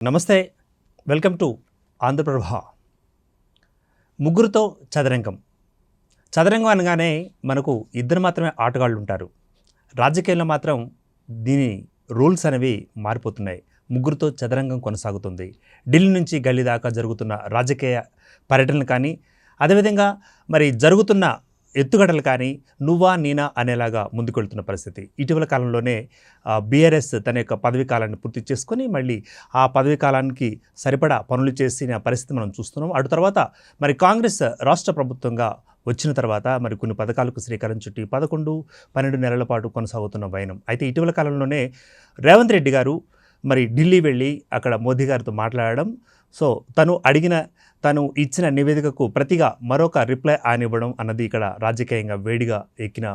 నమస్తే, welcome to Andhraprabha. ముగ్గురుతో చదరంగం. చదరంగం అనగానే మనకు ఇద్దరు మాత్రమే ఆటగాళ్ళు ఉంటారు. రాజకీయాల్లో మాత్రం దీని రూల్స్ అనేవి మారిపోతున్నాయి. ముగ్గురుతో చదరంగం కొనసాగుతుంది. ఢిల్లీ నుంచి గల్లీ దాకా జరుగుతున్న రాజకీయ పర్యటనలు కానీ, అదేవిధంగా మరి జరుగుతున్న ఎత్తుగడలు కానీ నువ్వా నేనా అనేలాగా ముందుకెళ్తున్న పరిస్థితి. ఇటీవల కాలంలోనే బీఆర్ఎస్ తన యొక్క పదవీ కాలాన్ని పూర్తి చేసుకొని మళ్ళీ ఆ పదవీ కాలానికి సరిపడా పనులు చేసిన పరిస్థితి మనం చూస్తున్నాం. అటు తర్వాత మరి కాంగ్రెస్ రాష్ట్ర ప్రభుత్వంగా వచ్చిన తర్వాత మరి కొన్ని పథకాలకు శ్రీకారం చుట్టి 11-12 నెలల పాటు కొనసాగుతున్న వైనం. అయితే ఇటీవల కాలంలోనే రేవంత్ రెడ్డి గారు మరి ఢిల్లీ వెళ్ళి అక్కడ మోదీ గారితో మాట్లాడడం, సో తను ఇచ్చిన నివేదికకు ప్రతిగా మరొక రిప్లై ఆయన ఇవ్వడం అన్నది ఇక్కడ రాజకీయంగా వేడిగా ఎక్కిన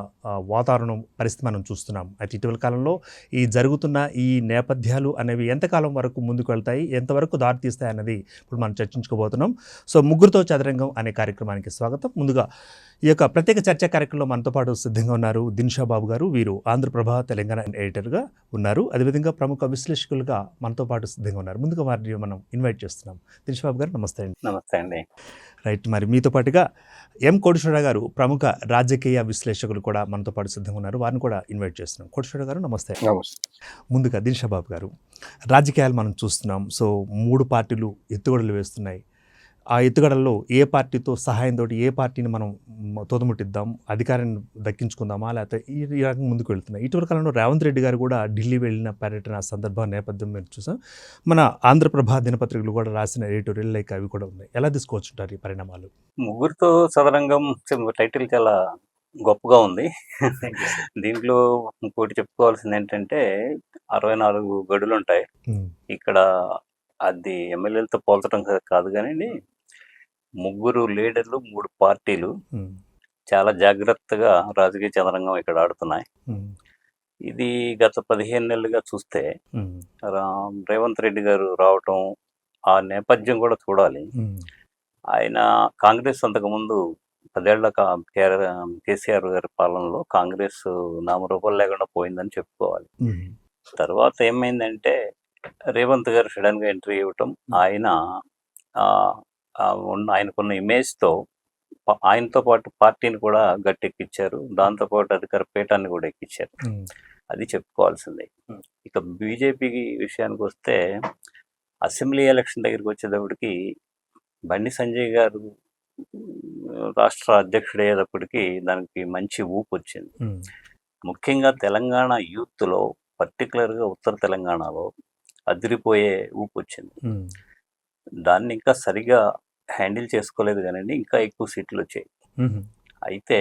వాతావరణం పరిస్థితి మనం చూస్తున్నాం. అయితే ఇటీవల కాలంలో ఈ జరుగుతున్న ఈ నేపథ్యాలు అనేవి ఎంతకాలం వరకు ముందుకు వెళ్తాయి, ఎంతవరకు దారితీస్తాయి అన్నది ఇప్పుడు మనం చర్చించుకోబోతున్నాం. సో ముగ్గురుతో చదరంగం అనే కార్యక్రమానికి స్వాగతం. ముందుగా ఈ యొక్క ప్రత్యేక చర్చా కార్యక్రమంలో మనతో పాటు సిద్ధంగా ఉన్నారు దిన్షా బాబు గారు. వీరు ఆంధ్రప్రభ తెలంగాణ ఎడిటర్గా ఉన్నారు. అదేవిధంగా ప్రముఖ విశ్లేషకులుగా మనతో పాటు సిద్ధంగా ఉన్నారు. ముందుగా వారిని మనం ఇన్వైట్ చేస్తున్నాం. దిన్షా బాబు గారు నమస్తే అండి. నమస్తే అండి. రైట్, మరి మీతో పాటుగా ఎం కోటేశ్వర గారు ప్రముఖ రాజకీయ విశ్లేషకులు కూడా మనతో పాటు సిద్ధంగా ఉన్నారు. వారిని కూడా ఇన్వైట్ చేస్తున్నాం. కోటేశ్వర గారు నమస్తే. ముందుగా దిన్షా బాబు గారు, రాజకీయాలు మనం చూస్తున్నాం. సో 3 పార్టీలు ఎత్తుగడలు వేస్తున్నాయి. ఆ ఎత్తుగడల్లో ఏ పార్టీతో సహాయంతో ఏ పార్టీని మనం తోదముట్టిద్దాం, అధికారాన్ని దక్కించుకుందామా, లేకపోతే ఈ రకంగా ముందుకు వెళ్తున్నాయి. ఇటీవల కాలంలో రేవంత్ రెడ్డి గారు కూడా ఢిల్లీ వెళ్ళిన పర్యటన సందర్భం నేపథ్యం మీరు చూసాం. మన ఆంధ్రప్రభ దినపత్రికలు కూడా రాసిన ఎడిటోరియల్ లైక్ అవి కూడా ఉన్నాయి. ఎలా తీసుకొచ్చుంటారు ఈ పరిణామాలు? ముగ్గురుతో చదరంగం టైటిల్ చాలా గొప్పగా ఉంది. దీంట్లో ఇంకోటి చెప్పుకోవాల్సింది ఏంటంటే 64 గడులు ఉంటాయి. ఇక్కడ అది ఎమ్మెల్యేలతో పోల్చడం కాదు కానీ ముగ్గురు లీడర్లు, 3 పార్టీలు చాలా జాగ్రత్తగా రాజకీయ చదరంగం ఇక్కడ ఆడుతున్నాయి. ఇది గత 15 నెలలుగా చూస్తే రేవంత్ రెడ్డి గారు రావటం, ఆ నేపథ్యం కూడా చూడాలి. ఆయన కాంగ్రెస్ అంతకుముందు 10 ఏళ్ల కేసీఆర్ గారి పాలనలో కాంగ్రెస్ నామరూపాలు లేకుండా పోయిందని చెప్పుకోవాలి. తర్వాత ఏమైందంటే రేవంత్ గారు సడన్ గా ఎంట్రీ ఇవ్వటం, ఆయనకున్న ఇమేజ్తో ఆయనతో పాటు పార్టీని కూడా గట్టెక్కించారు. దాంతోపాటు అధికార పీఠాన్ని కూడా ఎక్కించారు. అది చెప్పుకోవాల్సిందే. ఇక బీజేపీ విషయానికి వస్తే అసెంబ్లీ ఎలక్షన్ దగ్గరికి వచ్చేటప్పటికి బండి సంజయ్ గారు రాష్ట్ర అధ్యక్షుడు అయ్యేటప్పటికి దానికి మంచి ఊపు వచ్చింది. ముఖ్యంగా తెలంగాణ యూత్లో, పర్టికులర్గా ఉత్తర తెలంగాణలో అదిరిపోయే ఊపు వచ్చింది. దాన్ని ఇంకా సరిగా హ్యాండిల్ చేసుకోలేదు కానీ ఇంకా ఎక్కువ సీట్లు వచ్చాయి. అయితే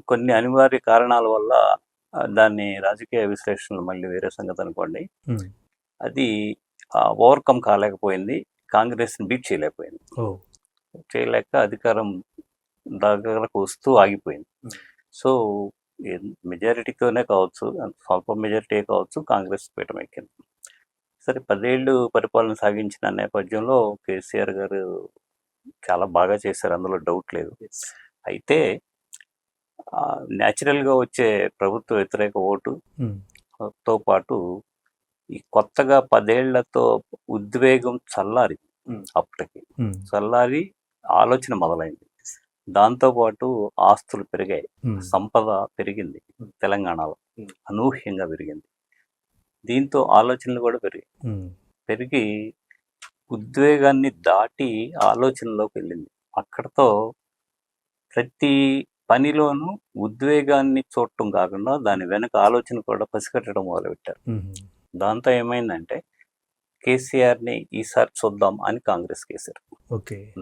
కొన్ని అనివార్య కారణాల వల్ల దాన్ని రాజకీయ విశ్లేషణలు మళ్ళీ వేరే సంగతి అనుకోండి, అది ఓవర్కమ్ కాలేకపోయింది. కాంగ్రెస్ని బీట్ చేయలేకపోయింది. చేయలేక అధికారం దగ్గరకు వస్తూ ఆగిపోయింది. సో మెజారిటీతోనే కావచ్చు, స్వల్ప మెజారిటీ కావచ్చు, కాంగ్రెస్ పీఠం ఎక్కింది. సరే, 10 ఏళ్ళు పరిపాలన సాగించిన నేపథ్యంలో కేసీఆర్ గారు చాలా బాగా చేశారు, అందులో డౌట్ లేదు. అయితే న్యాచురల్గా వచ్చే ప్రభుత్వ వ్యతిరేక ఓటుతో పాటు ఈ కొత్తగా 10 ఏళ్లతో ఉద్వేగం చల్లారి, అప్పటికి చల్లారి ఆలోచన మొదలైంది. దాంతోపాటు ఆస్తులు పెరిగాయి, సంపద పెరిగింది, తెలంగాణలో అనూహ్యంగా పెరిగింది. దీంతో ఆలోచనలు కూడా పెరిగి ఉద్వేగాన్ని దాటి ఆలోచనలోకి వెళ్ళింది. అక్కడతో ప్రతి పనిలోనూ ఉద్వేగాన్ని చూడటం కాకుండా దాని వెనక ఆలోచన కూడా పసిగట్టడం మొదలుపెట్టారు. దాంతో ఏమైందంటే కేసీఆర్ని ఈసారి చూద్దాం అని కాంగ్రెస్ కేసారు.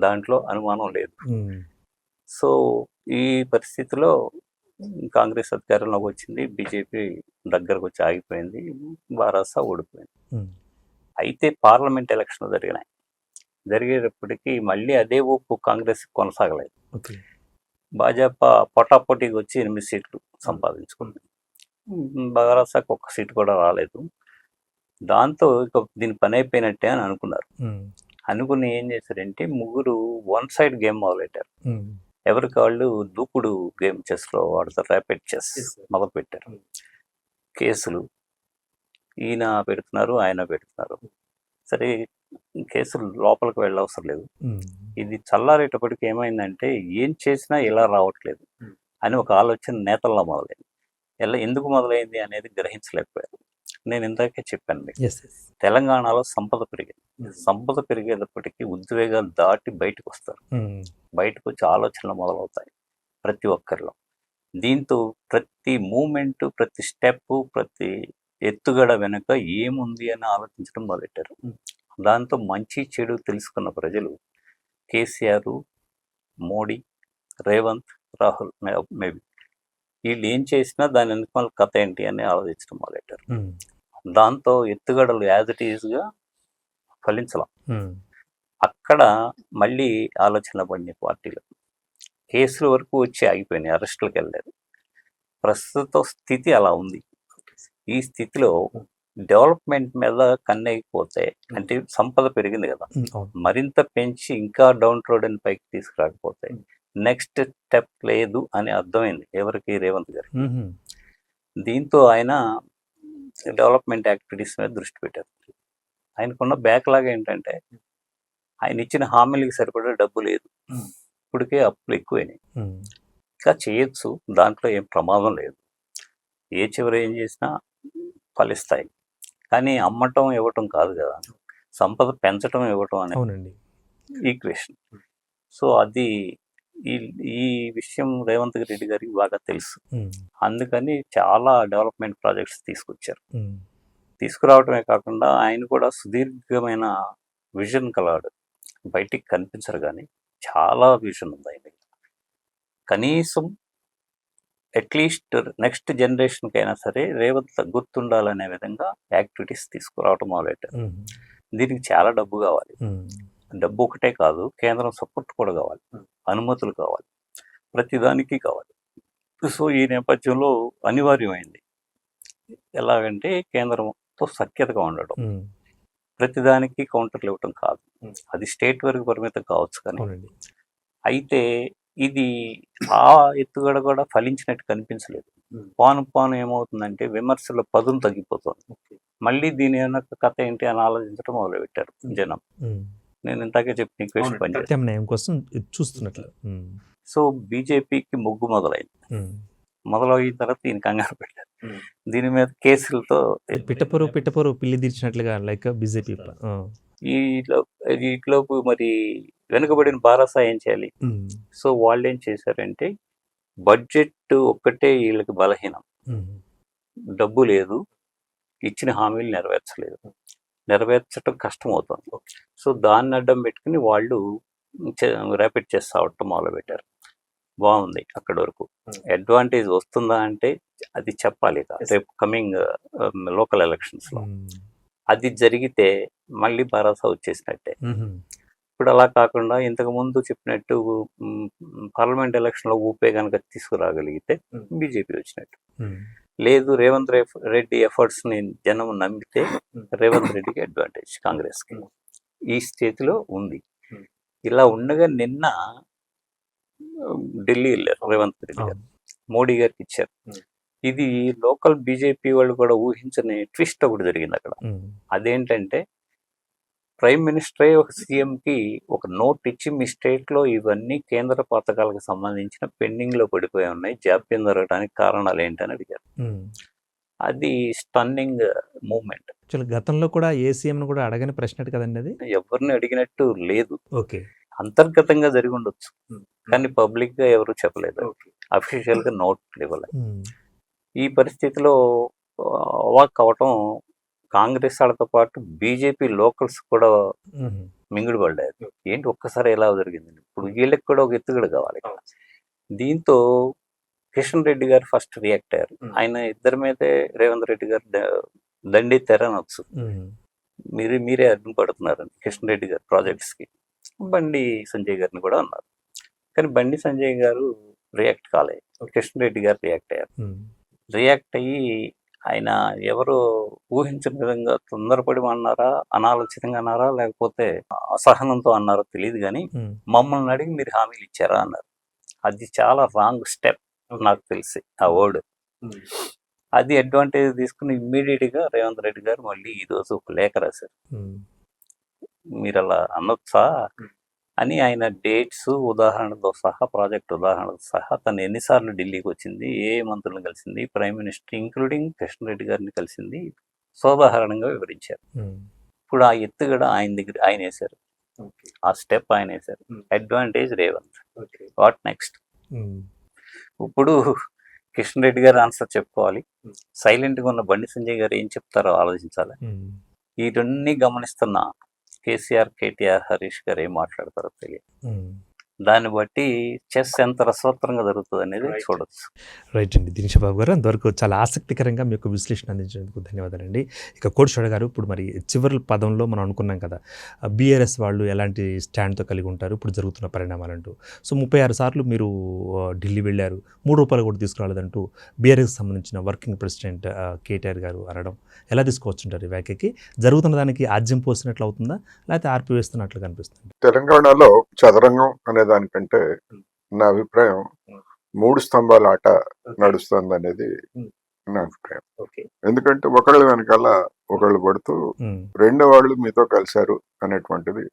దాంట్లో అనుమానం లేదు. సో ఈ పరిస్థితిలో కాంగ్రెస్ అధికారంలోకి వచ్చింది, బీజేపీ దగ్గరకు వచ్చి ఆగిపోయింది, బారాస ఓడిపోయింది. అయితే పార్లమెంట్ ఎలక్షన్ జరిగేటప్పటికీ మళ్ళీ అదే ఊపు కాంగ్రెస్ కొనసాగలేదు. భాజపా పొటాపోటీకి వచ్చి 8 సీట్లు సంపాదించుకుంది. బారాసాకు 1 సీటు కూడా రాలేదు. దాంతో ఇక దీని పని అయిపోయినట్టే అని అనుకున్నారు. అనుకుని ఏం చేశారంటే ముగ్గురు 1 సైడ్ గేమ్ మొదలెట్టారు. ఎవరికి వాళ్ళు దూకుడు గేమ్, చెస్లో వాడతారు, ర్యాపిడ్ చెస్ మొదలు పెట్టారు. కేసులు ఈయన పెడుతున్నారు, ఆయన పెడుతున్నారు. సరే కేసులు లోపలికి వెళ్ళవసరం లేదు. ఇది చల్లారేటప్పటికి ఏమైందంటే ఏం చేసినా ఇలా రావట్లేదు అని ఒక ఆలోచన నేతల్లో మొదలైంది. ఎందుకు మొదలైంది అనేది గ్రహించలేకపోయారు. నేను ఇందాకే చెప్పాను మీకు, తెలంగాణలో సంపద పెరిగింది. సంపద పెరిగేటప్పటికీ ఉద్వేగాలు దాటి బయటకు వస్తారు. బయటకు వచ్చి ఆలోచనలు మొదలవుతాయి ప్రతి ఒక్కరిలో. దీంతో ప్రతి మూమెంట్, ప్రతి స్టెప్, ప్రతి ఎత్తుగడ వెనుక ఏముంది అని ఆలోచించడం మొదలెట్టారు. దాంతో మంచి చెడు తెలుసుకున్న ప్రజలు కేసీఆర్, మోడీ, రేవంత్, రాహుల్ మేబీ వీళ్ళు ఏం చేసినా దాని వెనుక కథ ఏంటి అని ఆలోచించడం మొదలెట్టారు. దాంతో ఎత్తుగడలు యాజ్ ఇట్ ఈజ్గా ఫలించలా. అక్కడ మళ్ళీ ఆలోచన పడినాయి పార్టీలు. కేసుల వరకు వచ్చి ఆగిపోయినాయి, అరెస్టులకు వెళ్ళలేదు. ప్రస్తుత స్థితి అలా ఉంది. ఈ స్థితిలో డెవలప్మెంట్ మీద కన్నెగిపోతే, అంటే సంపద పెరిగింది కదా, మరింత పెంచి ఇంకా డౌన్ రోడ్ అని పైకి తీసుకురాకపోతే నెక్స్ట్ స్టెప్ లేదు అని అర్థమైంది ఎవరికి, రేవంత్ గారికి. దీంతో ఆయన డెవలప్మెంట్ యాక్టివిటీస్ మీద దృష్టి పెట్టారు. ఆయనకున్న బ్యాక్లాగ్ ఏంటంటే ఆయన ఇచ్చిన హామీలకి సరిపడా డబ్బు లేదు. ఇప్పటికే అప్పులు ఎక్కువైనాయి. ఇంకా చేయొచ్చు, దాంట్లో ఏం ప్రమాదం లేదు. ఏ చివరి ఏం చేసినా ఫలిస్తాయి. కానీ అమ్మటం ఇవ్వటం కాదు కదా, సంపద పెంచటం ఇవ్వటం అనేది ఈక్వేషన్. సో అది ఈ విషయం రేవంత్ రెడ్డి గారికి బాగా తెలుసు. అందుకని చాలా డెవలప్మెంట్ ప్రాజెక్ట్స్ తీసుకొచ్చారు. తీసుకురావటమే కాకుండా ఆయన కూడా సుదీర్ఘమైన విజన్ కలవాడు. బయటికి కనిపించరు కానీ చాలా విజన్ ఉంది ఆయన. కనీసం అట్లీస్ట్ నెక్స్ట్ జనరేషన్కి అయినా సరే రేవంత్ గుర్తుండాలనే విధంగా యాక్టివిటీస్ తీసుకురావటం మొదలెట్టారు. దీనికి చాలా డబ్బు కావాలి. డబ్బు ఒకటే కాదు, కేంద్రం సపోర్ట్ కూడా కావాలి, అనుమతులు కావాలి, ప్రతిదానికి కావాలి. సో ఈ నేపథ్యంలో అనివార్యమైంది. ఎలాగంటే కేంద్రంతో సఖ్యతగా ఉండడం, ప్రతిదానికి కౌంటర్లు ఇవ్వటం కాదు. అది స్టేట్ వరకు పరిమితం కావచ్చు. కానీ అయితే ఇది ఆ ఎత్తుగడ కూడా ఫలించినట్టు కనిపించలేదు. పాను ఏమవుతుందంటే విమర్శల పదును తగ్గిపోతుంది. మళ్ళీ దీని వెనక కథ ఏంటి అని ఆలోచించడం మొదలుపెట్టారు జనం. నేను ఇంతకే చెప్పిన ఈక్వేషన్ ప్రత్యామ్నాయం కోసం చూస్తున్నట్లు. సో బీజేపీకి మొగ్గు మొదలైంది. మొదలైన తర్వాత ఈయన కంగారు పెట్టారు. దీని మీద కేసులతో పిట్టపొరు పిల్లి తీర్చినట్లుగా లైక్ బీజేపీ. వీటిలోపు మరి వెనుకబడిన బారాస ఏం చేయాలి? సో వాళ్ళు ఏం చేశారంటే బడ్జెట్ ఒక్కటే వీళ్ళకి బలహీనం. డబ్బు లేదు, ఇచ్చిన హామీలు నెరవేర్చడం కష్టం అవుతుంది. సో దాన్ని అడ్డం పెట్టుకుని వాళ్ళు ర్యాపిడ్ చేస్తా ఉండటం మొదలుపెట్టారు. బాగుంది అక్కడి వరకు. అడ్వాంటేజ్ వస్తుందా అంటే అది చెప్పాలి రేపు కమింగ్ లోకల్ ఎలక్షన్స్లో. అది జరిగితే మళ్ళీ భరోసా వచ్చేసినట్టే. ఇప్పుడు అలా కాకుండా ఇంతకు ముందు చెప్పినట్టు పార్లమెంట్ ఎలక్షన్లో ఊపే కనుక తీసుకురాగలిగితే బీజేపీ వచ్చినట్టు. లేదు, రేవంత్ రెడ్డి ఎఫర్ట్స్ని జనం నమ్మితే రేవంత్ రెడ్డికి అడ్వాంటేజ్, కాంగ్రెస్కి. ఈ స్థితిలో ఉంది. ఇలా ఉండగా నిన్న ఢిల్లీ వెళ్ళారు రేవంత్ రెడ్డి గారు, మోడీ గారికి ఇచ్చారు. ఇది లోకల్ బీజేపీ వాళ్ళు కూడా ఊహించని ట్విస్ట్ ఒకటి జరిగింది అక్కడ. అదేంటంటే ప్రైమ్ మినిస్టరే ఒక సీఎంకి ఒక నోట్ ఇచ్చి మీ స్టేట్లో ఇవన్నీ కేంద్ర పథకాలకు సంబంధించిన పెండింగ్లో పడిపోయి ఉన్నాయి, జాప్యం జరగడానికి కారణాలు ఏంటని అడిగారు. అది స్టన్నింగ్ మూమెంట్. గతంలో కూడా ఏ సీఎం కూడా అడగని ప్రశ్న కదండి అది. ఎవరిని అడిగినట్టు లేదు. అంతర్గతంగా జరిగి ఉండొచ్చు కానీ పబ్లిక్ గా ఎవరు చెప్పలేదు, అఫీషియల్ గా నోట్ ఇవ్వలేదు. ఈ పరిస్థితిలో అవాక్ అవటం కాంగ్రెస్ వాళ్ళతో పాటు బీజేపీ లోకల్స్ కూడా మింగుడు పడ్డారు. ఏంటి ఒక్కసారి ఎలా జరిగింది? ఇప్పుడు వీళ్ళకి కూడా ఒక ఎత్తుగడ కావాలి. దీంతో కిషన్ రెడ్డి గారు ఫస్ట్ రియాక్ట్ అయ్యారు. ఆయన ఇద్దరి మీదే రేవంత్ రెడ్డి గారు దండి తెరనొచ్చు, మీరే అడ్డు పడుతున్నారని కిషన్ రెడ్డి గారు ప్రాజెక్ట్స్కి. బండి సంజయ్ గారిని కూడా అన్నారు. కానీ బండి సంజయ్ గారు రియాక్ట్ కాలేదు, కిషన్ రెడ్డి గారు రియాక్ట్ అయ్యారు. రియాక్ట్ అయ్యి ఆయన ఎవరు ఊహించిన విధంగా తొందరపడి అన్నారా, అనాలోచితంగా అన్నారా, లేకపోతే అసహనంతో అన్నారో తెలియదు కానీ మమ్మల్ని అడిగి మీరు హామీలు ఇచ్చారా అన్నారు. అది చాలా రాంగ్ స్టెప్ నాకు తెలిసి ఆ వర్డ్. అది అడ్వాంటేజ్ తీసుకుని ఇమ్మీడియట్ గా రేవంత్ రెడ్డి గారు మళ్ళీ ఈ రోజు ఒక లేఖ రాశారు. మీరు అలా అనొచ్చా అని. ఆయన డేట్స్ ఉదాహరణతో సహా, ప్రాజెక్ట్ ఉదాహరణతో సహా తను ఎన్నిసార్లు ఢిల్లీకి వచ్చింది, ఏ మంత్రులను కలిసింది, prime minister including Kishan Reddy గారిని కలిసింది, సోదాహరణంగా వివరించారు. ఇప్పుడు ఆ ఎత్తుగడ ఆయన దగ్గర ఆయన వేశారు, ఆ స్టెప్ ఆయన వేశారు. అడ్వాంటేజ్ రేవంత్. What next? ఇప్పుడు కిషన్ రెడ్డి గారు ఆన్సర్ చెప్పుకోవాలి, సైలెంట్గా ఉన్న బండి సంజయ్ గారు ఏం చెప్తారో ఆలోచించాలి. వీటన్ని గమనిస్తున్న కేసీఆర్, కేటీఆర్, హరీష్ గారు ఏం మాట్లాడతారో తెలియదు. దాన్ని బట్టి చెస్ ఎంత రసవత్తరంగా జరుగుతుంది అనేది చూడొచ్చు. రైట్ అండి దినేష్ బాబు గారు, అంతవరకు చాలా ఆసక్తికరంగా మీకు విశ్లేషణ అందించినందుకు ధన్యవాదాలండి. ఇక కోటేశ్వర గారు, ఇప్పుడు మరి చివరి పదంలో మనం అనుకున్నాం కదా, బీఆర్ఎస్ వాళ్ళు ఎలాంటి స్టాండ్తో కలిగి ఉంటారు ఇప్పుడు జరుగుతున్న పరిణామాలంటూ. సో 36 సార్లు మీరు ఢిల్లీ వెళ్ళారు, 3 రూపాయలు కూడా తీసుకురాలేదంటూ బీఆర్ఎస్కి సంబంధించిన వర్కింగ్ ప్రెసిడెంట్ కేటీఆర్ గారు అనడం ఎలా తీసుకోవచ్చుంటారు? ఈ వ్యాఖ్యకి జరుగుతున్న దానికి ఆజ్యం పోసినట్లు అవుతుందా, లేకపోతే ఆర్పివేస్తున్నట్లు కనిపిస్తుంది? తెలంగాణలో చదరంగం అనే దానికంటే నా అభిప్రాయం 3 స్తంభాల ఆట నడుస్తుంది అనేది నా అభిప్రాయం. ఎందుకంటే ఒకళ్ళు వెనకాల ఒకళ్ళు పడుతూ రెండో వాళ్ళు మీతో కలిశారు అనేటువంటిది.